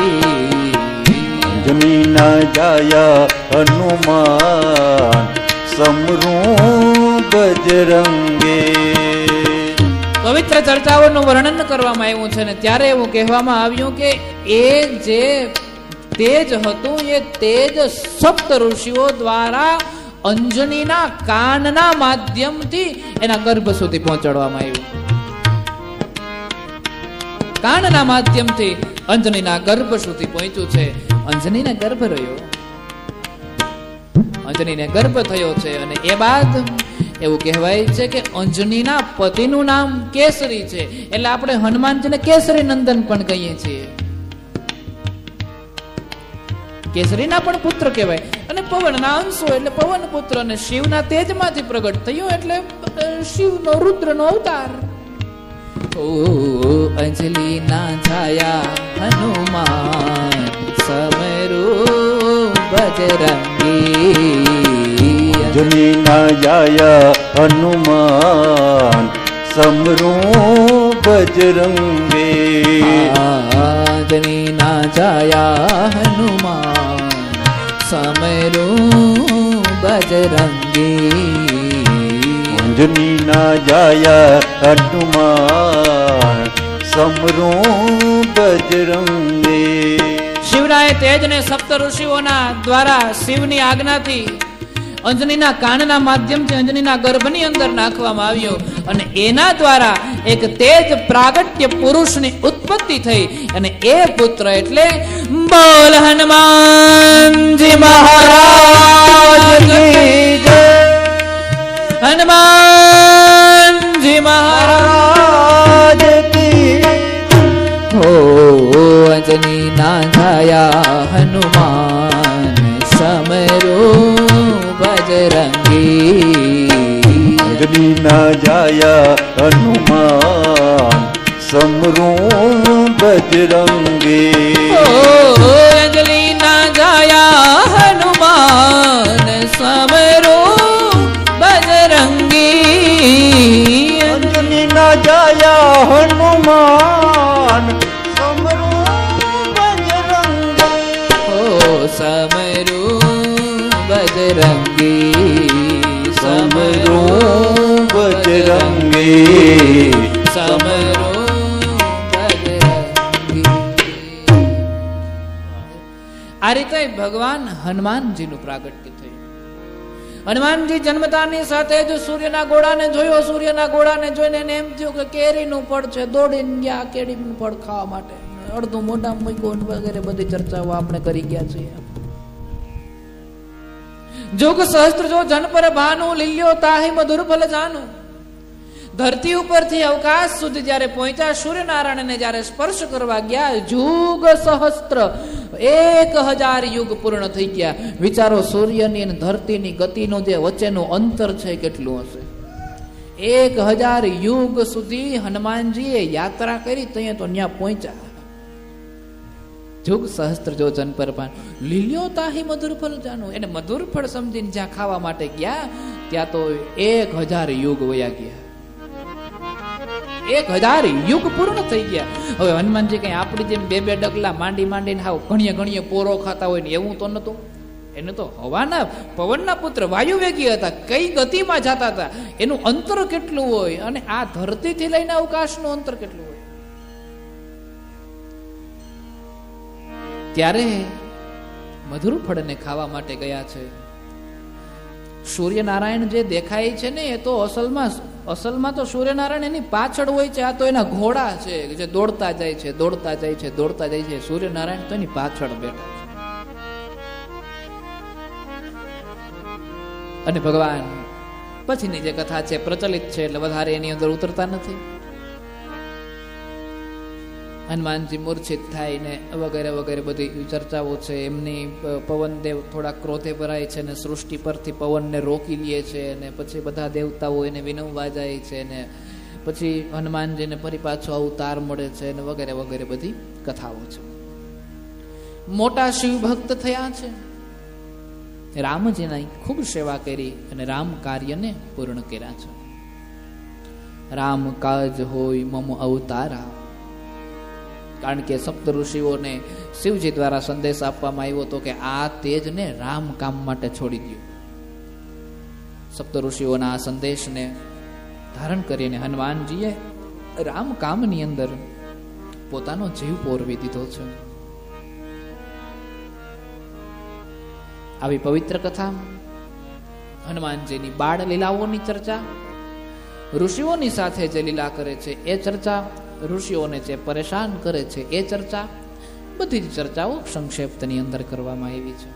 અંજલિ ના જાયા હનુમાન સમરું બજરંગી.
પવિત્ર ચર્ચાઓનું વર્ણન કરવામાં આવ્યું છે ને ત્યારે એવું કહેવામાં આવ્યું કે એ જે તેજ હતું એ તેજ સપ્ત ઋષિઓ દ્વારા અંજનીના કાનના માધ્યમથી એના ગર્ભ સુધી પહોંચાડવામાં આવ્યું. કાનના માધ્યમથી અંજનીના ગર્ભ સુધી પહોંચ્યું છે. અંજનીને ગર્ભ રહ્યો, અંજનીને ગર્ભ થયો છે. અને એ બાદ એવું કહેવાય છે કે અંજનીના પતિનું નામ કેસરી છે. એટલે આપણે હનુમાનજીને કેસરી નંદન પણ કહીએ છીએ. કેસરીના પણ પુત્ર કહેવાય. અને પવનના અંશો એટલે પવન પુત્ર. અને શિવના તેજમાંથી પ્રગટ થયો એટલે શિવનો રુદ્રનો અવતાર. ઓ અંજલિના છાયા હનુમાન સમરૂ બજરંગી.
અંજલિના જાયા હનુમાન સમરૂ બજરંગે.
અંજલિના છાયા હનુમાન સમરૂ બજરંગી.
અંજનીના જાયા હનુમાન સમરૂ બજરંગે.
શિવના એ તેજને સપ્ત ઋષિઓના દ્વારા શિવની આજ્ઞાથી અંજનીના કાનના માધ્યમથી અંજનીના ગર્ભની અંદર નાખવામાં આવ્યો. અને એના દ્વારા એક તેજ પ્રાગટ્ય પુરુષની ઉત્પત્તિ થઈ. અને એ પુત્ર એટલે બોલ હનુમાનજી મહારાજ કી જય. હનુમાનજી મહારાજ કી. હો અંજનીના છાયા હનુમાન સમરૂ બજરંગી.
અંજલિના જાયા હનુમાન સમરૂ બજરંગે.
અંજલિના જાયા હનુમાન સમરૂ બજરંગી.
અંજલિના જાયા હનુમાન સમરૂ બજરંગે.
સમરૂ બજરંગી.
સમરૂ બજરંગે.
સમરૂ બજરંગી. આ રીતે ભગવાન હનુમાનજીનું પ્રાગટ્ય થયું. હનુમાનજી જન્મતાની સાથે જ સૂર્યના ગોળાને જોયો. સૂર્યના ગોળાને જોઈને એને એમ થયું કે કેરીનું ફળ છે. દોડીને ગયા કેરીનું ફળ ખાવા માટે. અડધું મોઢામાં મૂક્યું વગેરે બધી ચર્ચાઓ આપણે કરી ગયા છીએ. જોગ સહસ્ત્ર જો જન પર ભાનુ લીલ્યો તાહી મધુર ફલ જાનુ. ધરતી ઉપરથી અવકાશ સુધી જયારે પહોંચ્યા, સૂર્યનારાયણને જયારે સ્પર્શ કરવા ગયા, યુગ સહસ્ત્ર 1000 યુગ પૂર્ણ થઈ ગયા. વિચારો સૂર્યની અને ધરતીની ગતિનો જે વચ્ચેનું અંતર છે કેટલું હશે. 1000 યુગ સુધી હનુમાનજીએ યાત્રા કરી, ત્યાં તો ત્યાં પહોંચ્યા. યુગ સહસ્ત્ર જો જન પર પાન લીલ્યો તાહી મધુર ફળ જાનું. એને મધુર ફળ સમજીને જ્યાં ખાવા માટે ગયા, ત્યાં તો 1000 યુગ વયા ગયા. 1000 યુગ પૂર્ણ થઈ ગયા. હવે હનુમાનજી કઈ આપણી જેમ બે ડગલા માંડીને હાવ ઘણીએ પોરો ખાતા હોય ને એવું તો નતું. એને તો હવાના પવનના પુત્ર વાયુ વેગી હતા. કઈ ગતિમાં જતા હતા, એનું અંતર કેટલું હોય, અને આ ધરતીથી લઈને અવકાશનું અંતર કેટલું હોય. ત્યારે મધુર ફળને ખાવા માટે ગયા છે. સૂર્યનારાયણ જે દેખાય છે ને, એ તો અસલમાં તો સૂર્યનારાયણ એની પાછળ હોય છે. આ તો એના ઘોડા છે જે દોડતા જાય છે. સૂર્યનારાયણ તો એની પાછળ બેઠા છે. અને ભગવાન પછીની જે કથા છે પ્રચલિત છે, એટલે વધારે એની અંદર ઉતરતા નથી. હનુમાનજી મૂર્છિત થાય ને વગેરે બધી ચર્ચાઓ છે. એમની પવનદેવ થોડા ક્રોધે ભરાય છે ને સૃષ્ટિ પરથી પવનને રોકી લે છે, અને પછી બધા દેવતાઓ એને વિનવવા જાય છે, ને પછી હનુમાનજીને ફરી પાછો અવતાર મળે છે, ને વગેરે બધી કથાઓ છે. મોટા શિવ ભક્ત થયા છે. રામજીની ખૂબ સેવા કરી અને રામ કાર્યને પૂર્ણ કર્યા છે. રામ કાજ હોય મમ અવતારા. કારણ કે સપ્ત ઋષિઓને શિવજી દ્વારા સંદેશ આપવામાં આવ્યો હતો કે આ તેજને રામ કામ માટે છોડી દો. સપ્ત ઋષિઓના આ સંદેશને ધારણ કરીને હનુમાનજીએ રામ કામની અંદર પોતાનો જીવ પોરવી દીધો છે. આવી પવિત્ર કથા, હનુમાનજીની બાળ લીલાઓની ચર્ચા, ઋષિઓની સાથે જે લીલા કરે છે એ ચર્ચા ઋષિઓને જે પરેશાન કરે છે એ ચર્ચા, બધી જ ચર્ચાઓ સંક્ષેપ્તની અંદર કરવામાં આવી છે.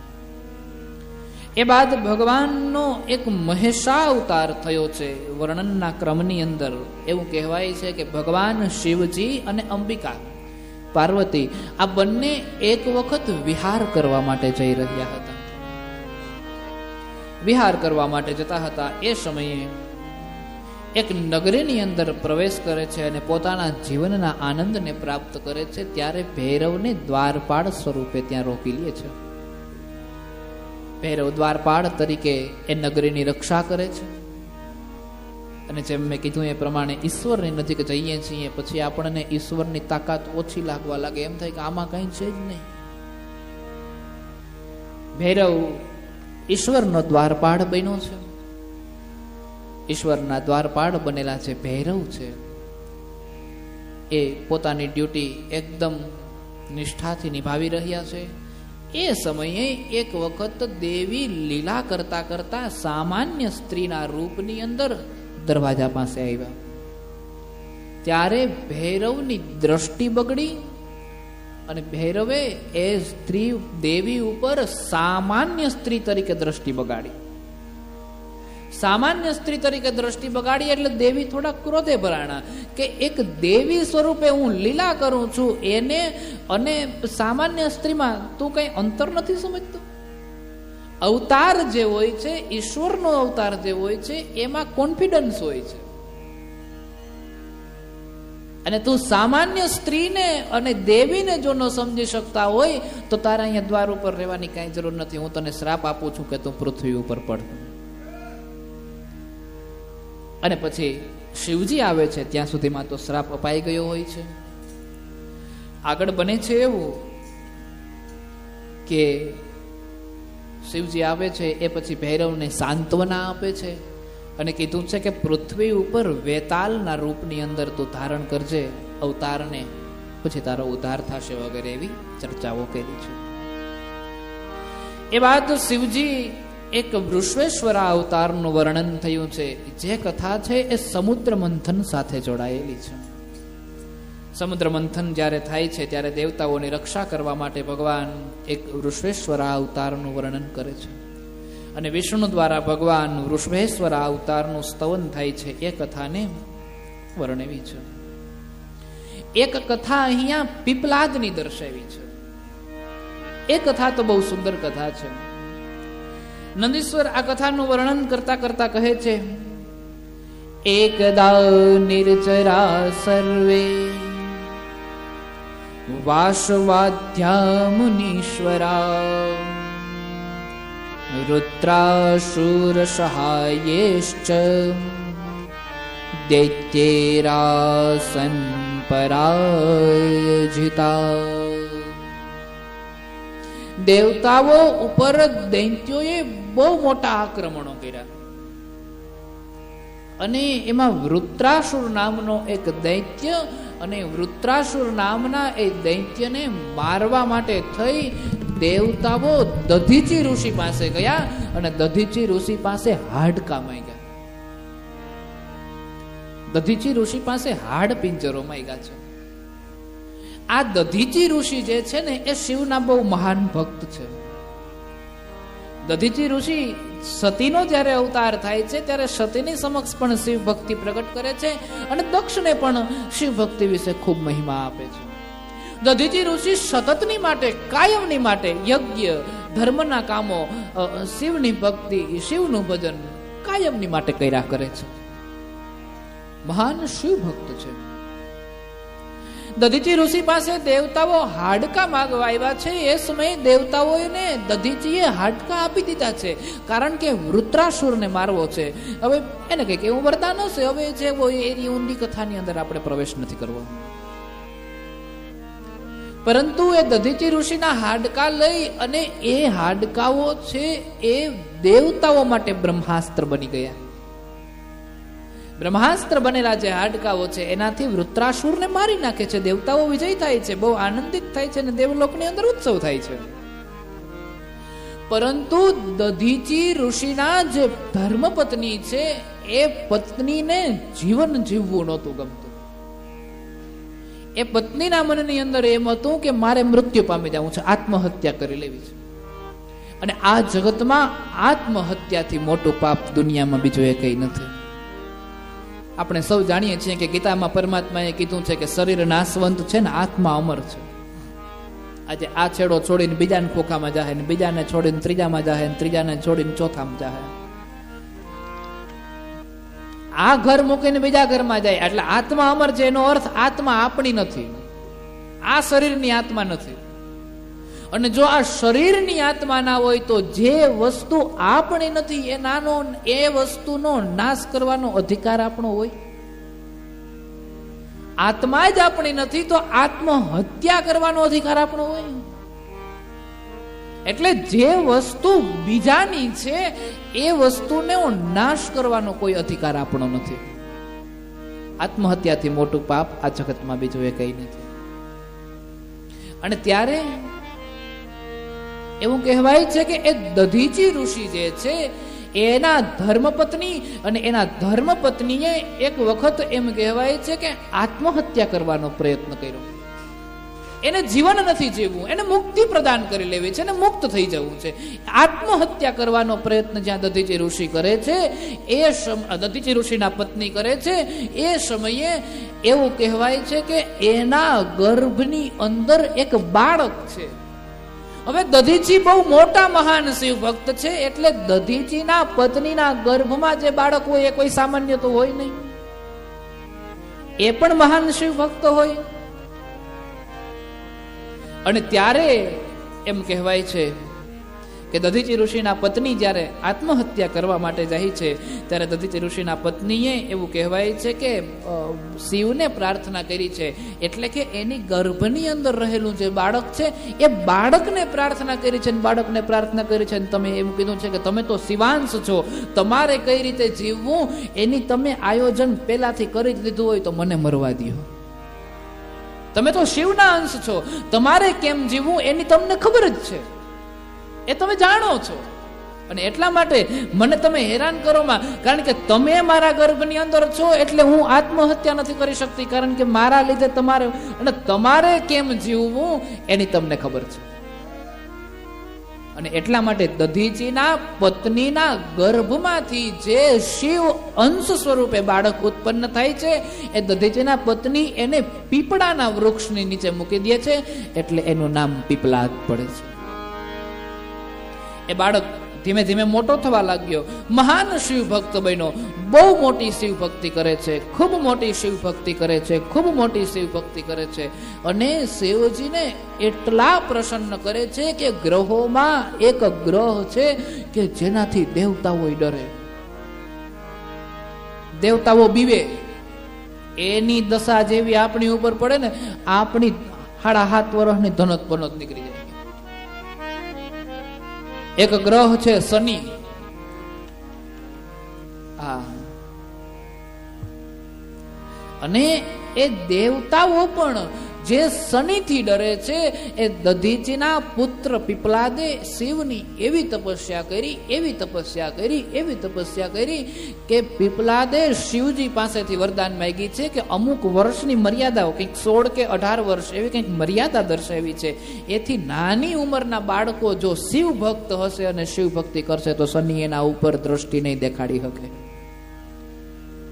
એ બાદ ભગવાનનો એક મહેશા અવતાર થયો છે. વર્ણનના ક્રમની અંદર એવું કહેવાય છે કે ભગવાન શિવજી અને અંબિકા પાર્વતી આ બંને એક વખત વિહાર કરવા માટે જઈ રહ્યા હતા. વિહાર કરવા માટે જતા હતા એ સમયે એક નગરીની અંદર પ્રવેશ કરે છે અને પોતાના જીવનના આનંદને પ્રાપ્ત કરે છે. ત્યારે ભૈરવને દ્વારપાળ સ્વરૂપે ત્યાં રોકી લે છે. ભૈરવ દ્વારપાળ તરીકે એ નગરીની રક્ષા કરે છે. અને જેમ મેં કીધું એ પ્રમાણે ઈશ્વરની નજીક જઈએ છીએ પછી આપણને ઈશ્વરની તાકાત ઓછી લાગવા લાગે, એમ થાય કે આમાં કઈ છે જ નહીં. ભૈરવ ઈશ્વરનો દ્વારપાળ બન્યો છે. ઈશ્વરના દ્વારપાળ બનેલા છે ભૈરવ છે એ પોતાની ડ્યુટી એકદમ નિષ્ઠાથી નિભાવી રહ્યા છે. એ સમયે એક વખત દેવી લીલા કરતા કરતા સામાન્ય સ્ત્રીના રૂપની અંદર દરવાજા પાસે આવ્યા. ત્યારે ભૈરવની દ્રષ્ટિ બગડી અને ભૈરવે એ સ્ત્રી દેવી ઉપર સામાન્ય સ્ત્રી તરીકે દ્રષ્ટિ બગાડી. સામાન્ય સ્ત્રી તરીકે દ્રષ્ટિ બગાડી એટલે દેવી થોડા ક્રોધે ભરાણા કે એક દેવી સ્વરૂપે હું લીલા કરું છું એને અને સામાન્ય સ્ત્રીમાં તું કઈ અંતર નથી સમજતો. અવતાર જે હોય છે, ઈશ્વરનો અવતાર જે હોય છે એમાં કોન્ફિડન્સ હોય છે અને તું સામાન્ય સ્ત્રીને અને દેવીને જો ન સમજી શકતા હોય તો તારા અહીંયા દ્વાર ઉપર રહેવાની કઈ જરૂર નથી. હું તને શ્રાપ આપું છું કે તું પૃથ્વી ઉપર પડ. અને પછી શિવજી આવે છે ત્યાં સુધીમાં તો શ્રાપ અપાઈ ગયો હોય છે. આગળ બને છે એવું કે શિવજી આવે છે એ પછી ભૈરવને સાંત્વના આપે છે અને કીધું છે કે પૃથ્વી ઉપર વેતાલના રૂપની અંદર તું ધારણ કરજે અવતારને, પછી તારો ઉદ્ધાર થશે વગેરે એવી ચર્ચાઓ કરી છે. એ બાદ શિવજી એક વૃષભેશ્વરા અવતારનું વર્ણન થયું છે. જે કથા છે એ સમુદ્ર મંથન સાથે જોડાયેલી છે. સમુદ્ર મંથન જ્યારે થાય છે ત્યારે દેવતાઓની રક્ષા કરવા માટે ભગવાન એક વૃષભેશ્વરા અવતારનું વર્ણન કરે છે અને વિષ્ણુ દ્વારા ભગવાન વૃષભેશ્વરા અવતારનું સ્તવન થાય છે. એ કથાને વર્ણવી છે. એક કથા અહીંયા પીપલાદની દર્શાવી છે. એ કથા તો બહુ સુંદર કથા છે. નંદીશ્વર આ કથાનું વર્ણન કરતા કરતા કહે છે, એકદા નિર્જરા સર્વે વાસવાધ્યા મુનીશ્વરા રુદ્રાસુર સહાયેશ્ચ દૈત્યેરાસન પરાજિતા. દેવતાઓ ઉપર દૈત્યોએ બહુ મોટા આક્રમણો કર્યા અને એમાં વૃત્રાસુર નામનો એક દૈત્ય અને વૃત્રાસુર નામના એ દૈત્યને મારવા માટે થઈ દેવતાઓ દધીચી ઋષિ પાસે ગયા અને દધીચી ઋષિ પાસે હાડકા માંગ્યા. દધીચી ઋષિ પાસે હાડ પિંજરો માંગ્યા છે. આ દધીચી ઋષિ જે છે ને એ શિવના બહુ મહાન ભક્ત છે. દધીચી ઋષિ સતીનો જ્યારે અવતાર થાય છે ત્યારે સતીની સમક્ષ પણ શિવ ભક્તિ પ્રગટ કરે છે અને દક્ષને પણ શિવ ભક્તિ વિશે ખૂબ મહિમા આપે છે. દધીચી ઋષિ સતતની માટે, કાયમની માટે યજ્ઞ, ધર્મના કામો, શિવની ભક્તિ, શિવનું ભજન કાયમની માટે કર્યા કરે છે. મહાન શિવ ભક્ત છે. દધીચી ઋષિ પાસે દેવતાઓ હાડકા માંગવા આવ્યા છે. એ સમયે દેવતાઓને દધીચીએ હાડકા આપી દીધા છે કારણ કે વૃત્રાસુરને મારવો છે. હવે એને કઈક એવું વરદાન હશે. હવે જે હોય એની ઊંડી કથાની અંદર આપણે પ્રવેશ નથી કરવો. પરંતુ એ દધીચી ઋષિના હાડકા લઈ અને એ હાડકાઓ છે એ દેવતાઓ માટે બ્રહ્માસ્ત્ર બની ગયા. બ્રહ્માસ્ત્ર બનેલા જે હાડકાઓ છે એનાથી વૃત્રાસુરને મારી નાખે છે. દેવતાઓ વિજય થાય છે, બહુ આનંદિત થાય છે અને દેવલોકની અંદર ઉત્સવ થાય છે. પરંતુ દધીચી ઋષિના જે ધર્મપત્ની છે એ પત્નીને જીવન જીવવું નહોતું ગમતું. એ પત્નીના મનની અંદર એમ હતું કે મારે મૃત્યુ પામી જવું છે, આત્મહત્યા કરી લેવી છે. અને આ જગતમાં આત્મહત્યાથી મોટું પાપ દુનિયામાં બીજું એ કઈ નથી. આપણે સૌ જાણીએ છીએ કે ગીતામાં પરમાત્માએ કીધું છે કે શરીર નાશવંત છે ને આત્મા અમર છે. આજે આ છેડો છોડીને બીજાને ખોખામાં જાહે, ને બીજાને છોડીને ત્રીજામાં જાહે, ને ત્રીજાને છોડીને ચોથામાં જાહે. આ ઘર મૂકીને બીજા ઘરમાં જાય એટલે આત્મા અમર છે. એનો અર્થ આત્મા આપણી નથી, આ શરીરની આત્મા નથી. અને જો આ શરીરની આત્મા ના હોય તો જે વસ્તુ આપણી નથી એ વસ્તુનો નાશ કરવાનો અધિકાર આપણો હોય. આત્મા જ આપણી નથી તો આત્મહત્યા કરવાનો અધિકાર આપણો હોય. એટલે જે વસ્તુ બીજાની છે એ વસ્તુને નાશ કરવાનો કોઈ અધિકાર આપણો નથી. આત્મહત્યાથી મોટું પાપ આ જગતમાં બીજું એ કઈ નથી. અને ત્યારે એવું કહેવાય છે કે એ દધીચી ઋષિ જે છે એના ધર્મપત્ની અને એના ધર્મપત્નીએ એક વખત એમ કહેવાય છે કે આત્મહત્યા કરવાનો પ્રયત્ન કર્યો. એને જીવન નથી જીવવું, એને મુક્તિ પ્રદાન કરી લેવી છે, એને મુક્ત થઈ જવું છે. આત્મહત્યા કરવાનો પ્રયત્ન જ્યાં દધીચી ઋષિ કરે છે, એ દધીચી ઋષિના પત્ની કરે છે, એ સમયે એવું કહેવાય છે કે એના ગર્ભની અંદર એક બાળક છે. હવે દધીચી બહુ મોટા મહાન શિવ ભક્ત છે, એટલે દધીચીના પત્નીના ગર્ભમાં જે બાળક હોય એ કોઈ સામાન્ય તો હોય નહીં, એ પણ મહાન શિવ ભક્ત હોય. અને ત્યારે એમ કહેવાય છે કે દધીચી ઋષિના પત્ની જ્યારે આત્મહત્યા કરવા માટે જાય છે ત્યારે દધીચી ઋષિના પત્નીએ એવું કહેવાય છે કે શિવને પ્રાર્થના કરી છે. એટલે કે એની ગર્ભની અંદર રહેલું જે બાળક છે એ બાળકને પ્રાર્થના કરી છે. બાળકને પ્રાર્થના કરી છે. તમે એમ કીધું છે કે તમે તો શિવાંશ છો, તમારે કઈ રીતે જીવવું એની તમે આયોજન પહેલાથી કરી જ લીધું હોય તો મને મરવા દો. તમે તો શિવના અંશ છો, તમારે કેમ જીવવું એની તમને ખબર જ છે, એ તમે જાણો છો. અને એટલા માટે મને તમે હેરાન કરોમાં, કારણ કે તમે મારા ગર્ભની અંદર છો એટલે હું આત્મહત્યા નથી કરી શકતી, કારણ કે મારા લીધે તમારે, અને તમારે કેમ જીવવું એની તમને ખબર છે. અને એટલા માટે દધીચીના પત્નીના ગર્ભમાંથી જે શિવ અંશ સ્વરૂપે બાળક ઉત્પન્ન થાય છે એ દધીચીના પત્ની એને પીપળાના વૃક્ષની નીચે મૂકી દે છે, એટલે એનું નામ પીપલાદ પડે છે. એ બાળક ધીમે ધીમે મોટો થવા લાગ્યો, મહાન શિવ ભક્ત બન્યો, બહુ મોટી શિવ ભક્તિ કરે છે, ખૂબ મોટી શિવ ભક્તિ કરે છે, ખૂબ મોટી શિવ ભક્તિ કરે છે. અને શિવજીને એટલા પ્રસન્ન કરે છે કે ગ્રહોમાં એક ગ્રહ છે કે જેનાથી દેવતાઓ ડરે, દેવતાઓ બીવે. એની દશા જેવી આપણી ઉપર પડે ને, આપણી 7.5 વર્ષની ધનોત પનોત નીકળી જાય. એક ગ્રહ છે શનિ. અને એ દેવતાઓ પણ જે શનિથી ડરે છે, એ દધીચીના પુત્ર પીપલાદે શિવની એવી તપસ્યા કરી કે પીપલાદે શિવજી પાસેથી વરદાન માંગી છે કે અમુક વર્ષની મર્યાદાઓ, કંઈક 16 કે 18 વર્ષ એવી કંઈક મર્યાદા દર્શાવી છે. એથી નાની ઉંમરના બાળકો જો શિવ ભક્ત હશે અને શિવ ભક્તિ કરશે તો શનિ એના ઉપર દ્રષ્ટિ નહીં દેખાડી શકે,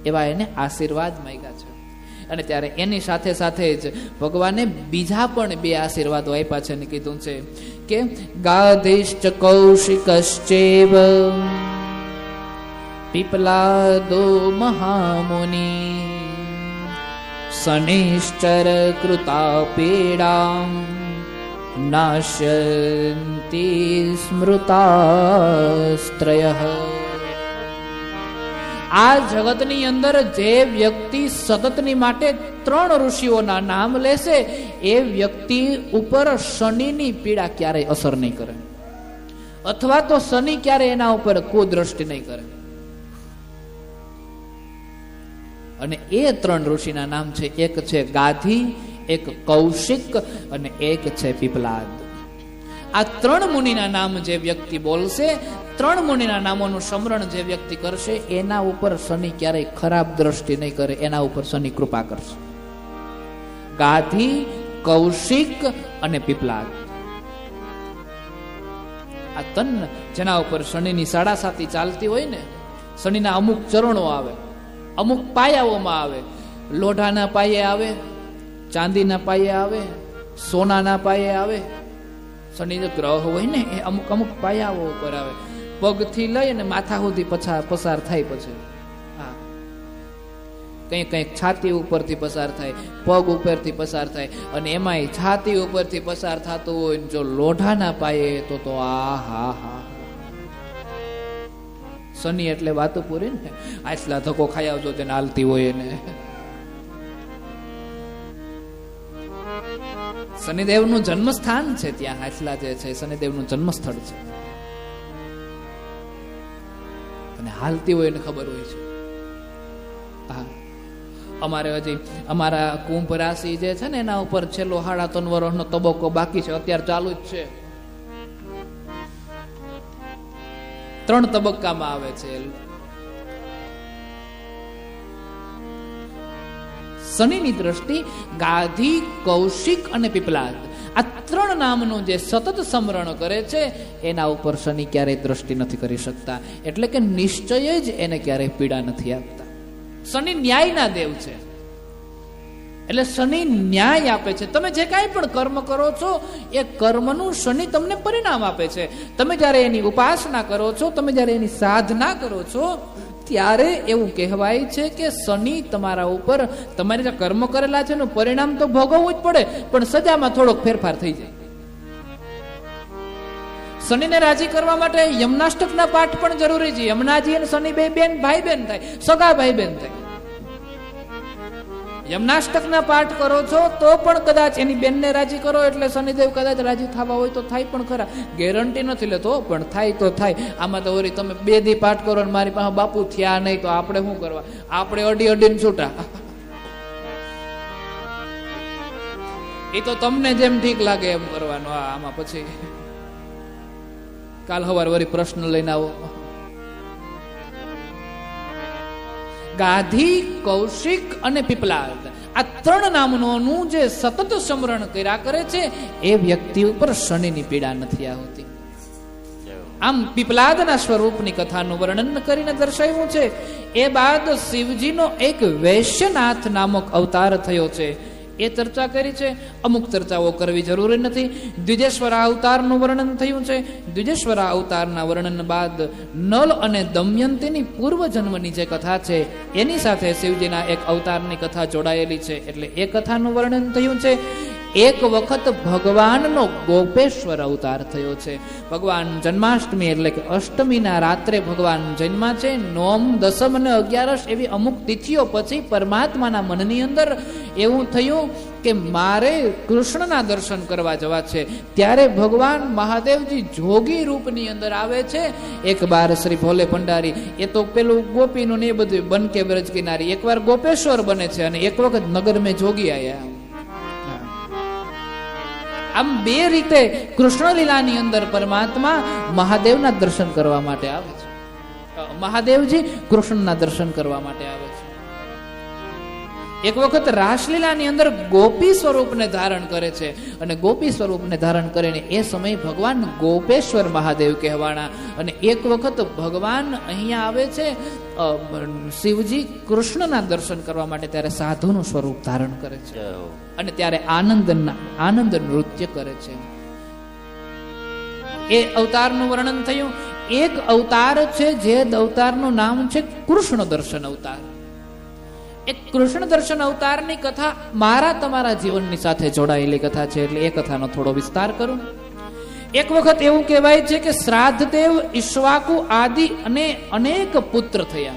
એવા એને આશીર્વાદ માંગ્યા છે. અને ત્યારે એની સાથે સાથે જ ભગવાને બીજા પણ 2 આશીર્વાદો આપ્યા છે. અને કીધું છે કે ગાધિશ્ચ કૌશિકશ્ચેવ પીપલાદો મહામુનિ શનિશ્ચર કૃતા પીડા નાશ્યંતિ સ્મૃતાસ્ત્રયઃ. આ જગતની અંદર જે વ્યક્તિ સતતની માટે 3 ઋષિઓના નામ લેશે એ વ્યક્તિ ઉપર શનિની પીડા ક્યારેય અસર નહીં કરે, અથવા તો શનિ ક્યારે એના ઉપર કુદ્રષ્ટિ નહીં કરે. અને એ 3 ઋષિના નામ છે, એક છે ગાધી, એક કૌશિક અને એક છે પીપલાદ. આ 3 મુનિના નામ જે વ્યક્તિ બોલશે, 3 મુનિના નામોનું સ્મરણ જે વ્યક્તિ કરશે એના ઉપર શનિ ક્યારેય ખરાબ દ્રષ્ટિ નહીં કરે, એના ઉપર શનિ કૃપા કરશે. ગાધી, કૌશિક અને પીપલાદ. આ તન જેના ઉપર શનિની સાડાસાતી ચાલતી હોય ને, શનિના અમુક ચરણો આવે, અમુક પાયાઓમાં આવે. લોઢાના પાયે આવે, ચાંદીના પાયે આવે, સોનાના પાયે આવે. શનિ જે ગ્રહ હોય ને એ અમુક અમુક પાયાઓ ઉપર આવે. પગથી લઈ અને માથા સુધી પસાર થાય. પછી હા, કંઈક કંઈક છાતી ઉપરથી પસાર થાય, પગ ઉપરથી પસાર થાય. અને એમાંય છાતી ઉપરથી પસાર થતું હોય જો લોઢાના પાયે તો આ હા હા. શનિ એટલે વાતો પૂરી ને, આટલા ધક્કો ખાઈ આવજો તેને હાલતી હોય એને. શનિદેવનું જન્મસ્થાન છે ત્યાં, હાથલા જે છે શનિદેવનું જન્મસ્થળ છે. અને હાલતી હોય એને ખબર હોય છે. હા, અમારે હજી અમારા કુંભ રાશિ જે છે ને એના ઉપર છેલ્લો 3.5 વર્ષનો તબક્કો બાકી છે, અત્યારે ચાલુ જ છે. 3 તબક્કામાં આવે છે. શનિની દ્રષ્ટિ ગાધી, કૌશિક અને પીપલાદ, આ 3 નામનું જે સતત સ્મરણ કરે છે એના ઉપર શનિ ક્યારેય દ્રષ્ટિ નથી કરી શકતા. એટલે કે નિશ્ચય જ એને ક્યારેય પીડા નથી આપતા. શનિ ન્યાયના દેવ છે, એટલે શનિ ન્યાય આપે છે. તમે જે કાંઈ પણ કર્મ કરો છો એ કર્મનું શનિ તમને પરિણામ આપે છે. તમે જ્યારે એની ઉપાસના કરો છો, તમે જ્યારે એની સાધના કરો છો, ત્યારે એવું કહેવાય છે કે શનિ તમારા ઉપર તમારે જે કર્મ કરેલા છે એનું પરિણામ તો ભોગવવું જ પડે, પણ સજામાં થોડોક ફેરફાર થઈ જાય. શનિને રાજી કરવા માટે યમનાષ્ટકના પાઠ પણ જરૂરી છે. યમુનાજી અને શનિ બે બેન ભાઈ બેન થાય, સગા ભાઈ બેન થાય. યમનાષ્ટકના પાઠ કરો છો તો પણ કદાચ એની બેનને રાજી કરો એટલે શનિદેવ કદાચ રાજી થવા હોય તો થાય પણ ખરા, ગેરંટી નથી લેતો, પણ થાય તો થાય. આમાં તો વળી તમે 2 દી પાઠ કરો ને મારી પાસે બાપુ થયા નહીં તો આપણે શું કરવા? આપણે અડીને છૂટા. એ તો તમને જેમ ઠીક લાગે એમ કરવાનું. આમાં પછી કાલ સવાર વળી પ્રશ્ન લઈને આવો. ગાધી, કૌશિક અને પીપલાદ, આ 3 નામનું જે સતત સ્મરણ કર્યા કરે છે એ વ્યક્તિ ઉપર શનિની પીડા નથી આવતી. આમ પીપલાદના સ્વરૂપની કથાનું વર્ણન કરીને દર્શાવ્યું છે. એ બાદ શિવજીનો એક વૈશ્યનાથ નામક અવતાર થયો છે, એ ચર્ચા કરી છે. અમુક ચર્ચાઓ કરવી જરૂરી નથી. દ્વિજેશ્વર અવતારનું વર્ણન થયું છે. દ્વિજેશ્વર અવતારના વર્ણન બાદ નલ અને દમયંતીની પૂર્વ જન્મની જે કથા છે એની સાથે શિવજીના એક અવતારની કથા જોડાયેલી છે, એટલે એ કથાનું વર્ણન થયું છે. એક વખત ભગવાનનો ગોપેશ્વર અવતાર થયો છે. ભગવાન જન્માષ્ટમી એટલે કે અષ્ટમીના રાત્રે ભગવાન જન્મા છે. નોમ, દસમ અને 11 એવી અમુક તિથિઓ પછી પરમાત્માના મનની અંદર એવું થયું કે મારે કૃષ્ણના દર્શન કરવા જવા છે. ત્યારે ભગવાન મહાદેવજી જોગી રૂપની અંદર આવે છે. એક બાર શ્રી ભોલે ભંડારી, એ તો પેલું ગોપીનું ને એ બધું બન કે બ્રજ કિનારી, એકવાર ગોપેશ્વર બને છે અને એક વખત નગર મેં જોગી આયા. આમ 2 રીતે કૃષ્ણ લીલાની અંદર પરમાત્મા મહાદેવના દર્શન કરવા માટે આવે છે. મહાદેવજી કૃષ્ણના દર્શન કરવા માટે આવે છે. એક વખત રાસલીલાની અંદર ગોપી સ્વરૂપને ધારણ કરે છે અને ગોપી સ્વરૂપને ધારણ કરીને એ સમયે ભગવાન ગોપેશ્વર મહાદેવ કહેવાના. અને એક વખત ભગવાન અહીંયા આવે છે શિવજી કૃષ્ણના દર્શન કરવા માટે, ત્યારે સાધુનું સ્વરૂપ ધારણ કરે છે અને ત્યારે આનંદ નૃત્ય કરે છે. એ અવતારનું વર્ણન થયું. એક અવતાર છે જે અવતારનું નામ છે કૃષ્ણ દર્શન અવતાર. એક કૃષ્ણ દર્શન અવતારની કથા મારા તમારા જીવનની સાથે જોડાયેલી કથા છે, એટલે એ કથાનો થોડો વિસ્તાર કરું. એક વખત એવું કહેવાય છે કે શ્રાદ્ધદેવ, ઈક્ષ્વાકુ આદિ અને અનેક પુત્ર થયા.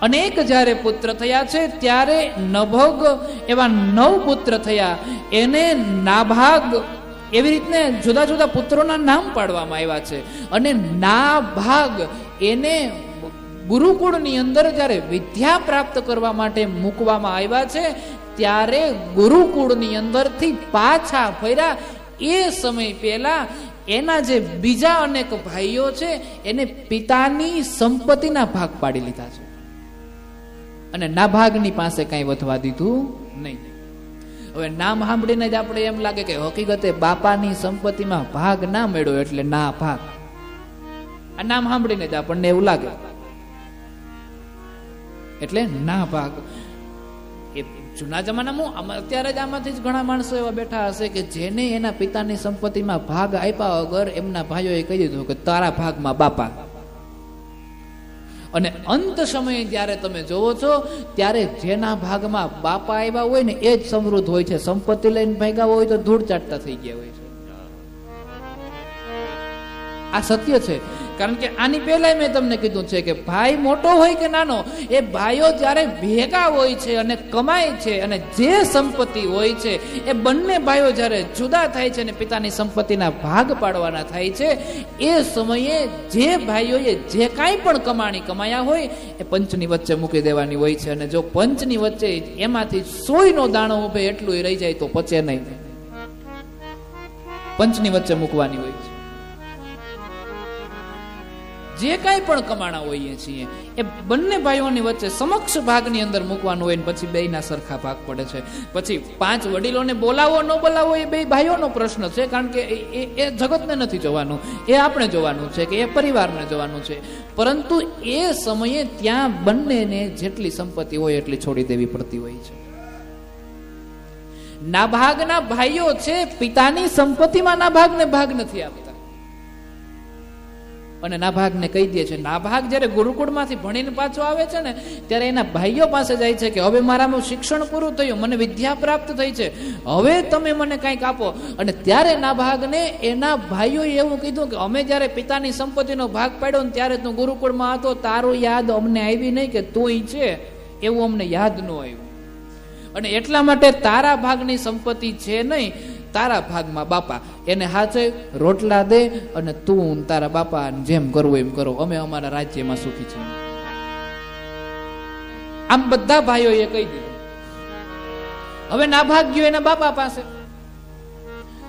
અનેક જ્યારે પુત્ર થયા છે ત્યારે નભગ એવા 9 પુત્ર થયા. એને નાભાગ એવી રીતને જુદા જુદા પુત્રોના નામ પાડવામાં આવ્યા છે. અને નાભાગ એને ગુરુકુળની અંદર જ્યારે વિદ્યા પ્રાપ્ત કરવા માટે મૂકવામાં આવ્યા છે ત્યારે ગુરુકુળની અંદરથી પાછા ફર્યા. એ સમય પહેલા એના જે બીજા અનેક ભાઈઓ છે એને પિતાની સંપત્તિના ભાગ પાડી લીધા છે અને નાભાગની પાસે કઈ વધવા દીધું નહીં. હવે નામ સાંભળીને જ આપણે એમ લાગે કે હકીકતે બાપાની સંપત્તિમાં ભાગ ના મળ્યો એટલે ના ભાગ. આ નામ સાંભળીને જ આપણને એવું લાગે એટલે ના ભાગ. એ જૂના જમાનામાં અત્યારે જ આમાંથી જ ઘણા માણસો એવા બેઠા હશે કે જેને એના પિતાની સંપત્તિમાં ભાગ આપ્યા વગર એમના ભાઈઓએ કહી દીધું કે તારા ભાગમાં બાપા. અને અંત સમયે જ્યારે તમે જોવો છો ત્યારે જેના ભાગમાં બાપા આવ્યા હોય ને એ જ સમૃદ્ધ હોય છે. સંપત્તિ લઈને ભાગ્યા હોય તો ધૂળ ચાટતા થઈ ગયા હોય છે. આ સત્ય છે. કારણ કે આની પહેલા મેં તમને કીધું છે કે ભાઈ મોટો હોય કે નાનો, એ ભાઈઓ જ્યારે ભેગા હોય છે અને કમાય છે અને જે સંપત્તિ હોય છે એ બંને ભાઈઓ જ્યારે જુદા થાય છે અને પિતાની સંપત્તિના ભાગ પાડવાના થાય છે, એ સમયે જે ભાઈઓએ જે કાંઈ પણ કમાણી કમાયા હોય એ પંચની વચ્ચે મૂકી દેવાની હોય છે. અને જો પંચની વચ્ચે એમાંથી 100નો દાણો ઉભે એટલું રહી જાય તો પચે નહીં. પંચની વચ્ચે મૂકવાની હોય છે. જે કાંઈ પણ કમાણા હોઈએ છીએ એ બંને ભાઈઓની વચ્ચે સમક્ષ ભાગની અંદર મૂકવાનું હોય ને પછી બેયના સરખા ભાગ પડે છે. પછી 5 વડીલોને બોલાવો ન બોલાવો એ બે ભાઈઓનો પ્રશ્ન છે. કારણ કે એ જગતને નથી જોવાનું, એ આપણે જોવાનું છે કે એ પરિવારને જોવાનું છે. પરંતુ એ સમયે ત્યાં બંનેને જેટલી સંપત્તિ હોય એટલી છોડી દેવી પડતી હોય છે. નાભાગના ભાઈઓ છે પિતાની સંપત્તિમાં નાભાગને ભાગ નથી આપતા અને નાભાગને કહી દે છે. નાભાગ જ્યારે ગુરુકુળમાંથી ભણીને પાછો આવે છે ને ત્યારે એના ભાઈઓ પાસે જાય છે કે હવે મારામાં શિક્ષણ પૂરું થયું, મને વિદ્યા પ્રાપ્ત થઈ છે, હવે તમે મને કંઈક આપો. અને ત્યારે નાભાગને એના ભાઈઓએ એવું કીધું કે અમે જ્યારે પિતાની સંપત્તિનો ભાગ પાડ્યો ને ત્યારે તું ગુરુકુળમાં હતો, તારું યાદ અમને આવી નહીં કે તું છે એવું અમને યાદ ન આવ્યું. અને એટલા માટે તારા ભાગની સંપત્તિ છે નહીં, તારા ભાગમાં બાપા. એને હાથે રોટલા દે અને તું તારા બાપા જેમ કરવું એમ કરો, અમે અમારા રાજ્યમાં સુખી છીએ. આમ બધા ભાઈઓએ કહી દીધું. હવે નાભાગ ગયો એના બાપા પાસે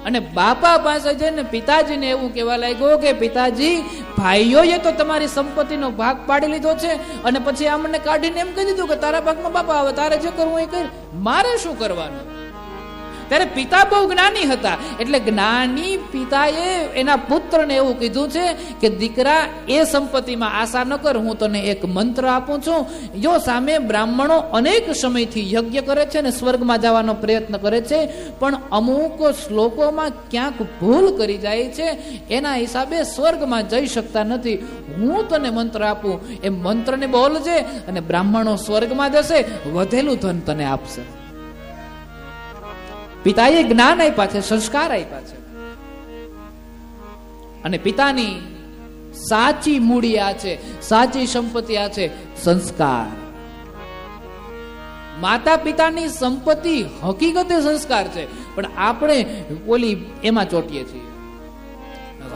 અને બાપા પાસે જઈને પિતાજીને એવું કહેવા લાગ્યો કે પિતાજી, ભાઈઓએ તો તમારી સંપત્તિનો ભાગ પાડી લીધો છે અને પછી અમને કાઢીને એમ કહી દીધું કે તારા ભાગમાં બાપા આવે, તારે જે કરવું એ કર, મારે શું કરવાનું? ત્યારે પિતા બહુ જ્ઞાની હતા એટલે જ્ઞાની પિતાએ એના પુત્રને એવું કીધું છે કે દીકરા, એ સંપત્તિમાં આશા ન કર, હું તને એક મંત્ર આપું છું. જો સામે બ્રાહ્મણો અનેક સમયથી યજ્ઞ કરે છે ને સ્વર્ગમાં જવાનો પ્રયત્ન કરે છે, પણ અમુક શ્લોકોમાં ક્યાંક ભૂલ કરી જાય છે, એના હિસાબે સ્વર્ગમાં જઈ શકતા નથી. હું તને મંત્ર આપું, એ મંત્રને બોલજે અને બ્રાહ્મણો સ્વર્ગમાં જશે, વધેલું ધન તને આપશે. પિતાએ જ્ઞાન આપ્યા છે, સંસ્કાર આપ્યા છે. અને પિતાની સાચી મૂડી આ છે, સાચી સંપત્તિ આ છે સંસ્કાર. માતા પિતાની સંપત્તિ હકીકતે સંસ્કાર છે, પણ આપણે ઓલી એમાં ચોટીએ છીએ.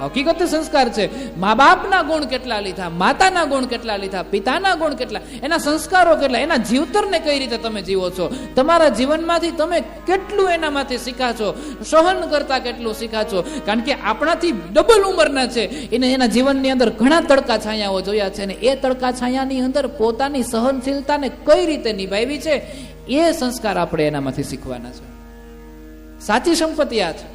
હકીકતે સંસ્કાર છે. મા બાપના ગુણ કેટલા લીધા, માતાના ગુણ કેટલા લીધા, પિતાના ગુણ કેટલા, એના સંસ્કારો કેટલા, એના જીવતરને કઈ રીતે તમે જીવો છો, તમારા જીવનમાંથી તમે કેટલું એનામાંથી શીખા છો, સહન કરતા કેટલું શીખા છો. કારણ કે આપણાથી ડબલ ઉંમરના છે, એને એના જીવનની અંદર ઘણા તડકા છાયાઓ જોયા છે અને એ તડકા છાયાની અંદર પોતાની સહનશીલતાને કઈ રીતે નિભાવી છે એ સંસ્કાર આપણે એનામાંથી શીખવાના છે. સાચી સંપત્તિ આ છે.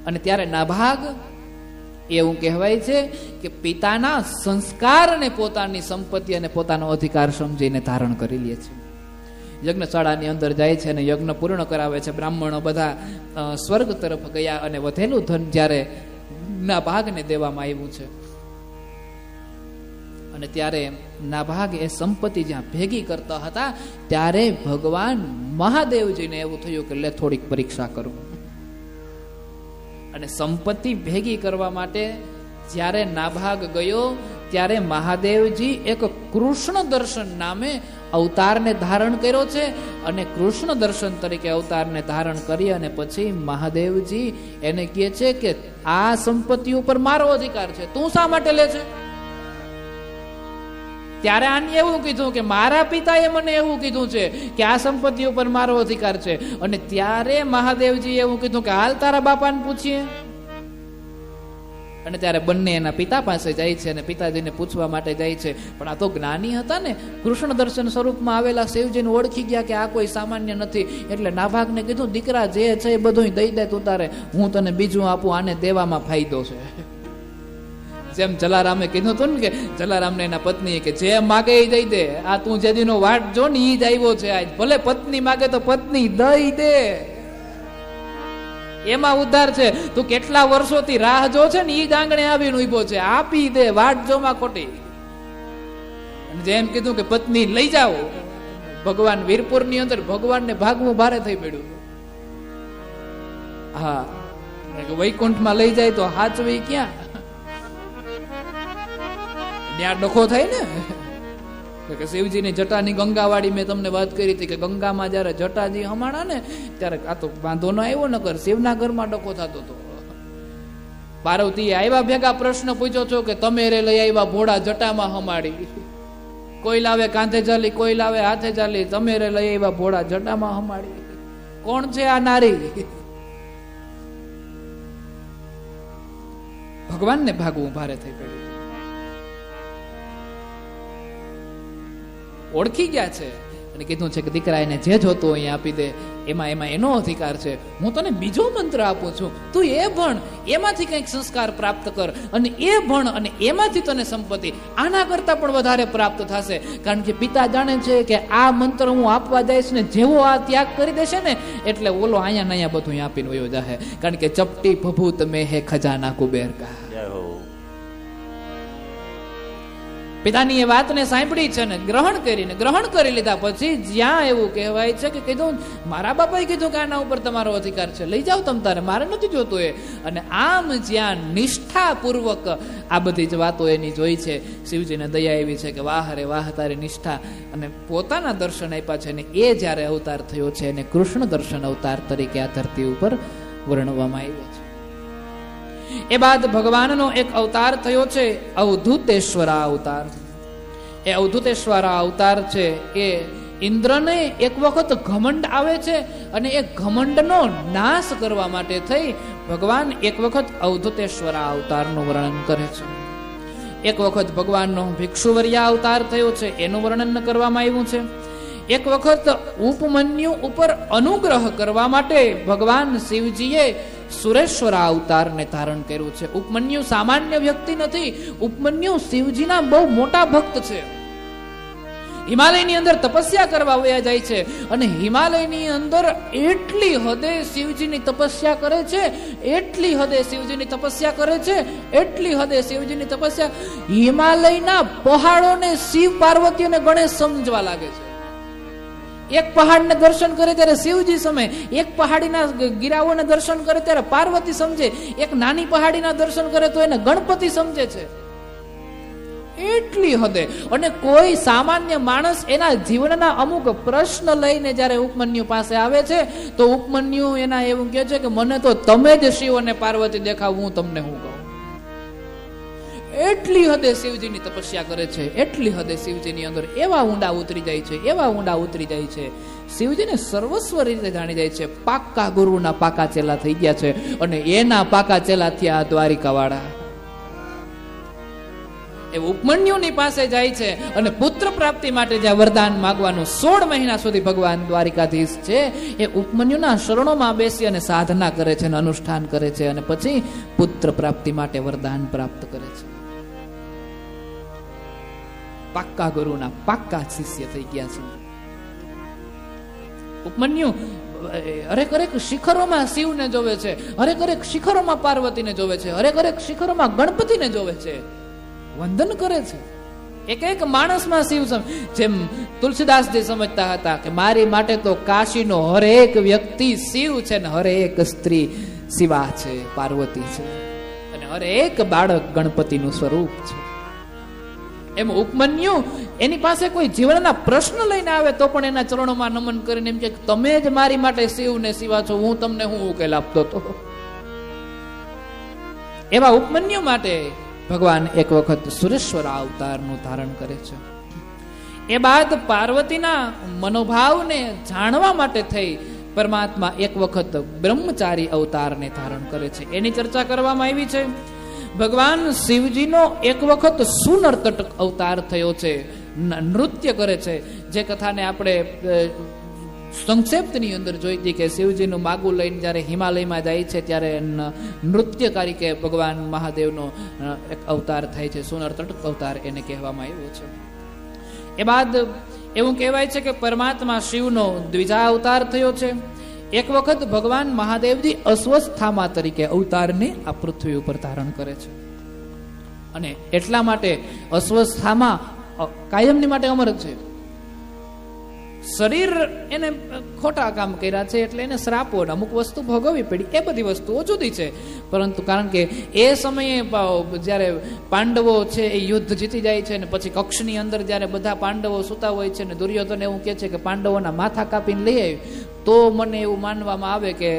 અને ત્યારે નાભાગ એવું કહેવાય છે કે પિતાના સંસ્કારને પોતાની સંપત્તિ અને પોતાનો અધિકાર સમજીને ધારણ કરી લે છે. યજ્ઞશાળાની અંદર જાય છે અને યજ્ઞ પૂર્ણ કરાવે છે. બ્રાહ્મણો બધા સ્વર્ગ તરફ ગયા અને વધેલું ધન જ્યારે નાભાગને દેવામાં આવ્યું છે અને ત્યારે નાભાગ એ સંપત્તિ જ્યાં ભેગી કરતા હતા ત્યારે ભગવાન મહાદેવજીને એવું થયું કે લે થોડીક પરીક્ષા કરું. અને સંપત્તિ ભેગી કરવા માટે જ્યારે નાભાગ ગયો ત્યારે મહાદેવજી એક કૃષ્ણ દર્શન નામે અવતારને ધારણ કર્યો છે અને કૃષ્ણ દર્શન તરીકે અવતારને ધારણ કરી અને પછી મહાદેવજી એને કહે છે કે આ સંપત્તિ ઉપર મારો અધિકાર છે, તું શા માટે લે છે? ત્યારે આને એવું કીધું કે મારા પિતાએ મને એવું કીધું છે કે આ સંપત્તિ ઉપર મારો અધિકાર છે. અને ત્યારે મહાદેવજી એવું કીધું કે હાલ તારા બાપાને પૂછીએ. અને ત્યારે બંને એના પિતા પાસે જાય છે અને પિતાજીને પૂછવા માટે જાય છે. પણ આ તો જ્ઞાની હતા ને, કૃષ્ણ દર્શન સ્વરૂપમાં આવેલા શિવજીને ઓળખી ગયા કે આ કોઈ સામાન્ય નથી. એટલે નાભાગને કીધું, દીકરા જે છે એ બધું દઈ દે તું તારે, હું તને બીજું આપું, આને દેવામાં ફાયદો છે. જેમ જલારામે કીધું હતું ને કે જલારામને એના પત્નીએ કે જે માગે એ દઈ દે, આ તું જેદીનો વાટ જો ને ઈ જ આવ્યો છે આજ, ભલે પત્ની માગે તો પત્ની દઈ દે, એમાં ઉદ્ધાર છે. તું કેટલા વર્ષોથી રાહ જો છે ને ઈ જ આંગણે આવીને ઉભો છે, આપી દે, વાટ જોમાં ખોટી. જેમ કીધું કે પત્ની લઈ જાઓ, ભગવાન વીરપુર ની અંદર ભગવાનને ભાગવું ભારે થઈ પડ્યું. હા, વૈકુંઠમાં લઈ જાય તો હાચવી ક્યાં, ત્યાં ડખો થાય ને. કે શિવજીની જટાની ગંગાવાળી મેં તમને વાત કરી હતી કે ગંગામાં જયારે જટાજી હમાણા ને ત્યારે આ તો વાંધો ન આવ્યો નકર શિવના ઘરમાં ડખો થતો હતો. પાર્વતીએ આવ્યા ભેગા પ્રશ્ન પૂછ્યો છો કે તમે રે લઈ આવ્યા ભોળા જટામાં હમાડી, કોઈ લાવે કાંધે ચાલી, કોઈ લાવે હાથે ચાલી, તમે રે લઈ આવ્યા ભોળા જટામાં હમાડી, કોણ છે આ નારી? ભગવાનને ભાગવું ભારે થઈ પડ્યું. ઓળખી ગયા છે અને કીધું છે કે દીકરા એને જે જોતું અહીં આપી દે, એમાં એનો અધિકાર છે. હું તને બીજો મંત્ર આપું છું, તું એ ભણ, એમાંથી કંઈક સંસ્કાર પ્રાપ્ત કર, અને એ ભણ અને એમાંથી તને સંપત્તિ આના કરતા પણ વધારે પ્રાપ્ત થશે. કારણ કે પિતા જાણે છે કે આ મંત્ર હું આપવા જઈશ ને જેવો આ ત્યાગ કરી દેશે ને એટલે ઓલો અહીંયા અહીંયા બધું આપીને વયો જાહે. કારણ કે ચપટી ભભૂત મેં હે ખજાના કુબેર કા. પિતાની એ વાતને સાંભળી છે ને ગ્રહણ કરી લીધા પછી જ્યાં એવું કહેવાય છે કે કીધું મારા બાપાએ કીધું કે આના ઉપર તમારો અધિકાર છે, લઈ જાઓ તમ તારે, મારે નથી જોતું એ. અને આમ જ્યાં નિષ્ઠાપૂર્વક આ બધી જ વાતો એની જોઈ છે, શિવજીને દયા એવી છે કે વાહ રે વાહ તારી નિષ્ઠા, અને પોતાના દર્શન આપ્યા છે. અને એ જ્યારે અવતાર થયો છે એને કૃષ્ણ દર્શન અવતાર તરીકે આ ધરતી ઉપર વર્ણવવામાં આવ્યો છે. એ બાદ ભગવાનનો એક અવતાર થયો છે અવધૂતેશ્વરા અવતાર. એ અવધૂતેશ્વરા અવતાર છે એ ઇન્દ્રને એક વખત ઘમંડ આવે છે અને એ ઘમંડનો નાશ કરવા માટે થઈ ભગવાન એક વખત અવધૂતેશ્વરા અવતારનું વર્ણન કરે છે. એક વખત ભગવાનનો ભિક્ષુવર્યા અવતાર થયો છે એનું વર્ણન કરવામાં આવ્યું છે. એક વખત ઉપમન્યુ ઉપર અનુગ્રહ કરવા માટે ભગવાન શિવજીએ સુરેશ્વરા અવતારને ધારણ કર્યું છે. ઉપમન્યુ સામાન્ય વ્યક્તિ નથી, ઉપમન્યુ શિવજીના બહુ મોટા ભક્ત છે. હિમાલયની અંદર તપસ્યા કરવા વયા જાય છે અને હિમાલયની અંદર એટલી હદે શિવજીની તપસ્યા કરે છે, એટલી હદે શિવજીની તપસ્યા કરે છે, એટલી હદે શિવજીની તપસ્યા, હિમાલયના પહાડોને શિવ પાર્વતી અને ગણેશ સમજવા લાગે છે. એક પહાડને દર્શન કરે ત્યારે શિવજી સમજે, એક પહાડીના ગિરાઓને દર્શન કરે ત્યારે પાર્વતી સમજે, એક નાની પહાડીના દર્શન કરે તો એને ગણપતિ સમજે છે. એટલી હદે. અને કોઈ સામાન્ય માણસ એના જીવનના અમુક પ્રશ્ન લઈને જ્યારે ઉપમન્યુ પાસે આવે છે તો ઉપમન્યુ એના એવું કહે છે કે મને તો તમે જ શિવ અને પાર્વતી દેખાવ, હું તમને હું કહું. એટલી હદે શિવજીની તપસ્યા કરે છે, એટલી હદે શિવજીની અંદર એવા ઊંડા ઉતરી જાય છે, એવા ઊંડા ઉતરી જાય છે, શિવજીને સર્વસ્વ રીતે જાણી જાય છે. પાક્કા ગુરુના પાકા ચેલા થઈ ગયા છે અને એના પાકા ચેલા થયા દ્વારિકા વાળા. એ ઉપમન્યુની પાસે જાય છે અને પુત્ર પ્રાપ્તિ માટે જ્યાં વરદાન માંગવાનું 16 મહિના સુધી ભગવાન દ્વારિકાધીશ છે એ ઉપમન્યુના શરણોમાં બેસી અને સાધના કરે છે અને અનુષ્ઠાન કરે છે અને પછી પુત્ર પ્રાપ્તિ માટે વરદાન પ્રાપ્ત કરે છે. પાક્કા ગુરુના પાક્કા શિષ્ય થઈ ગયા છે. ઉપમન્યુ હરેક શિખરોમાં શિવને જોવે છે, હરેક શિખરોમાં પાર્વતીને જોવે છે, હરેક શિખરોમાં ગણપતિને જોવે છે, વંદન કરે છે. એક માણસમાં શિવ જેમ તુલસીદાસજી સમજતા હતા કે મારી માટે તો કાશીનો હરેક વ્યક્તિ શિવ છે ને હરેક સ્ત્રી શિવા છે, પાર્વતી છે, અને હરેક બાળક ગણપતિનું સ્વરૂપ છે. એમ ઉપમન્યુ એની પાસે કોઈ જીવનના પ્રશ્ન લઈને આવે તો પણ એના ચરણોમાં નમન કરીને એમ કે તમે જ મારી માટે શિવ ને શિવા છો, હું તમને હું ઉકેલ આપતો હતો. એવા ઉપમન્યુ માટે ભગવાન એક વખત સુરેશ્વરા અવતારનું ધારણ કરે છે. એ બાદ પાર્વતીના મનોભાવને જાણવા માટે થઈ પરમાત્મા એક વખત બ્રહ્મચારી અવતારને ધારણ કરે છે. એની ચર્ચા કરવામાં આવી છે. ભગવાન શિવજીનો એક વખત સુનર્તક અવતાર થયો છે, નૃત્ય કરે છે. જે કથાને આપણે સંક્ષેપ્તની અંદર જોઈ હતી કે શિવજીનું માગું લઈને જ્યારે હિમાલયમાં જાય છે ત્યારે નૃત્યકારી કે ભગવાન મહાદેવનો એક અવતાર થાય છે, સુનર્તક અવતાર એને કહેવામાં આવ્યો છે. એ બાદ એવું કહેવાય છે કે પરમાત્મા શિવનો દ્વિજા અવતાર થયો છે. એક વખત ભગવાન મહાદેવજી અસ્વસ્થામા તરીકે અવતારને આ પૃથ્વી ઉપર ધારણ કરે છે અને એટલા માટે અસ્વસ્થામા કાયમની માટે અમર છે. શરીર એને ખોટા કામ કર્યા છે એટલે એને શ્રાપો અમુક વસ્તુ ભોગવવી પડી, એ બધી વસ્તુઓ જુદી છે. પરંતુ કારણ કે એ સમયે જ્યારે પાંડવો છે એ યુદ્ધ જીતી જાય છે ને પછી કક્ષની અંદર જ્યારે બધા પાંડવો સૂતા હોય છે ને દુર્યોધન એવું કહે છે કે પાંડવોના માથા કાપીને લઈ આવી તો મને એવું માનવામાં આવે કે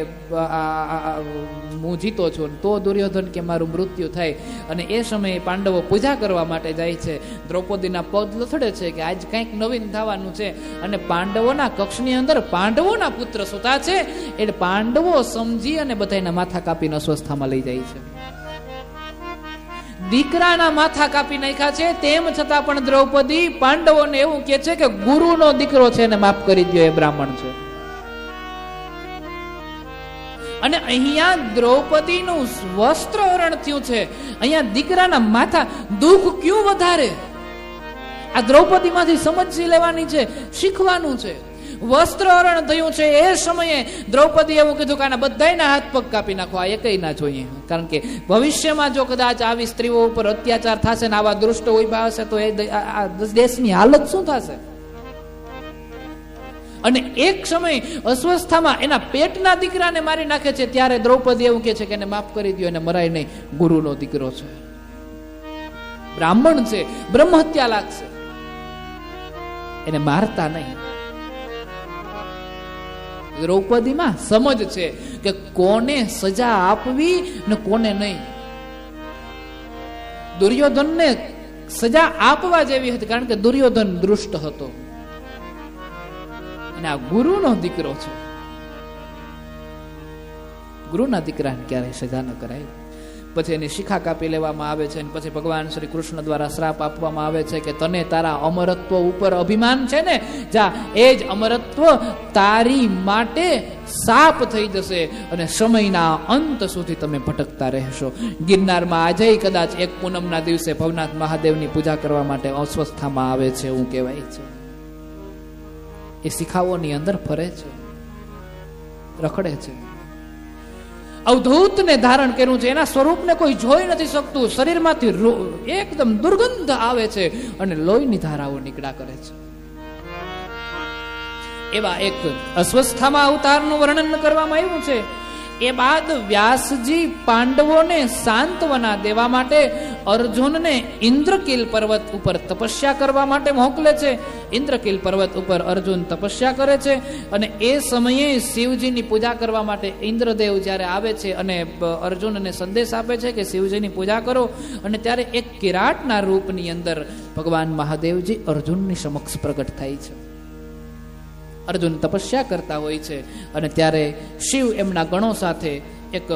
હું જીતો છું, તો દુર્યોધન કે મારું મૃત્યુ થાય. અને એ સમયે પાંડવો પૂજા કરવા માટે જાય છે. દ્રૌપદીના પગ લથડે છે કે આજ કંઈક નવીન થવાનું છે અને પાંડવોના કક્ષની અંદર પાંડવોના પુત્ર સૂતા છે એટલે પાંડવો સમજી અને બધાના માથા કાપીને અસ્વસ્થામાં લઈ જાય છે. દીકરાના માથા કાપી નાખ્યા છે તેમ છતાં પણ દ્રૌપદી પાંડવોને એવું કહે છે કે ગુરુનો દીકરો છે એને માફ કરી દો, એ બ્રાહ્મણ છે. અને અહીંયા દ્રૌપદીનું વસ્ત્ર હરણ થયું છે, અહીંયા દીકરાના માથા. દુઃખ ક્યું વધારે? આ દ્રૌપદીમાંથી સમજી લેવાની છે, શીખવાનું છે. વસ્ત્ર હરણ થયું છે એ સમયે દ્રૌપદી એવું કીધું કે આના બધાયના હાથ પગ કાપી નાખો, આ એકય ના જોઈએ. કારણ કે ભવિષ્યમાં જો કદાચ આવી સ્ત્રીઓ ઉપર અત્યાચાર થશે ને આવા દુષ્ટ ઉભા હશે તો એ દેશની હાલત શું થશે? અને એક સમય અસ્વસ્થામાં એના પેટના દીકરાને મારી નાખે છે ત્યારે દ્રૌપદી એવું કહે છે કે એને માફ કરી દો, એને મરાય નહીં, ગુરુનો દીકરો છે, બ્રાહ્મણ છે, બ્રહ્મ હત્યા લાગશે, એને મારતા નહીં. દ્રૌપદીમાં સમજ છે કે કોને સજા આપવી ને કોને નહીં. દુર્યોધનને સજા આપવા જેવી હતી કારણ કે દુર્યોધન દુષ્ટ હતો અને આ ગુરુનો દીકરો છે. ગુરુના દીકરાને ક્યારેય સજા ન કરાય. પછી એની શિખા કાપી લેવામાં આવે છે અને પછી ભગવાન શ્રી કૃષ્ણ દ્વારા શ્રાપ આપવામાં આવે છે કે તને તારા અમરત્વ ઉપર અભિમાન છે ને, જા એ જ અમરત્વ તારી માટે શાપ થઈ જશે અને સમયના અંત સુધી તમે ભટકતા રહેશો. ગિરનારમાં આજે કદાચ એક પૂનમના દિવસે ભવનાથ મહાદેવની પૂજા કરવા માટે અસ્વસ્થામાં આવે છે એવું કહેવાય છે. એ શિખાઓની અંદર ફરે છે, રખડે છે. અવધૂતને ધારણ કર્યું છે, એના સ્વરૂપને કોઈ જોઈ નથી શકતું. શરીરમાંથી એકદમ દુર્ગંધ આવે છે અને લોહીની ધારાઓ નીકળ્યા કરે છે. એવા એક અસ્વસ્થામાં અવતારનું વર્ણન કરવામાં આવ્યું છે. એ બાદ વ્યાસજી પાંડવોને સાંત્વના દેવા માટે અર્જુનને ઇન્દ્રકીલ પર્વત ઉપર તપસ્યા કરવા માટે મોકલે છે. ઇન્દ્રકીલ પર્વત ઉપર અર્જુન તપસ્યા કરે છે અને એ સમયે શિવજીની પૂજા કરવા માટે ઇન્દ્રદેવ જ્યારે આવે છે અને અર્જુનને સંદેશ આપે છે કે શિવજીની પૂજા કરો, અને ત્યારે એક કિરાટના રૂપની અંદર ભગવાન મહાદેવજી અર્જુનની સમક્ષ પ્રગટ થાય છે. અર્જુન તપસ્યા કરતા હોય છે અને ત્યારે શિવ એમના ગણો સાથે એક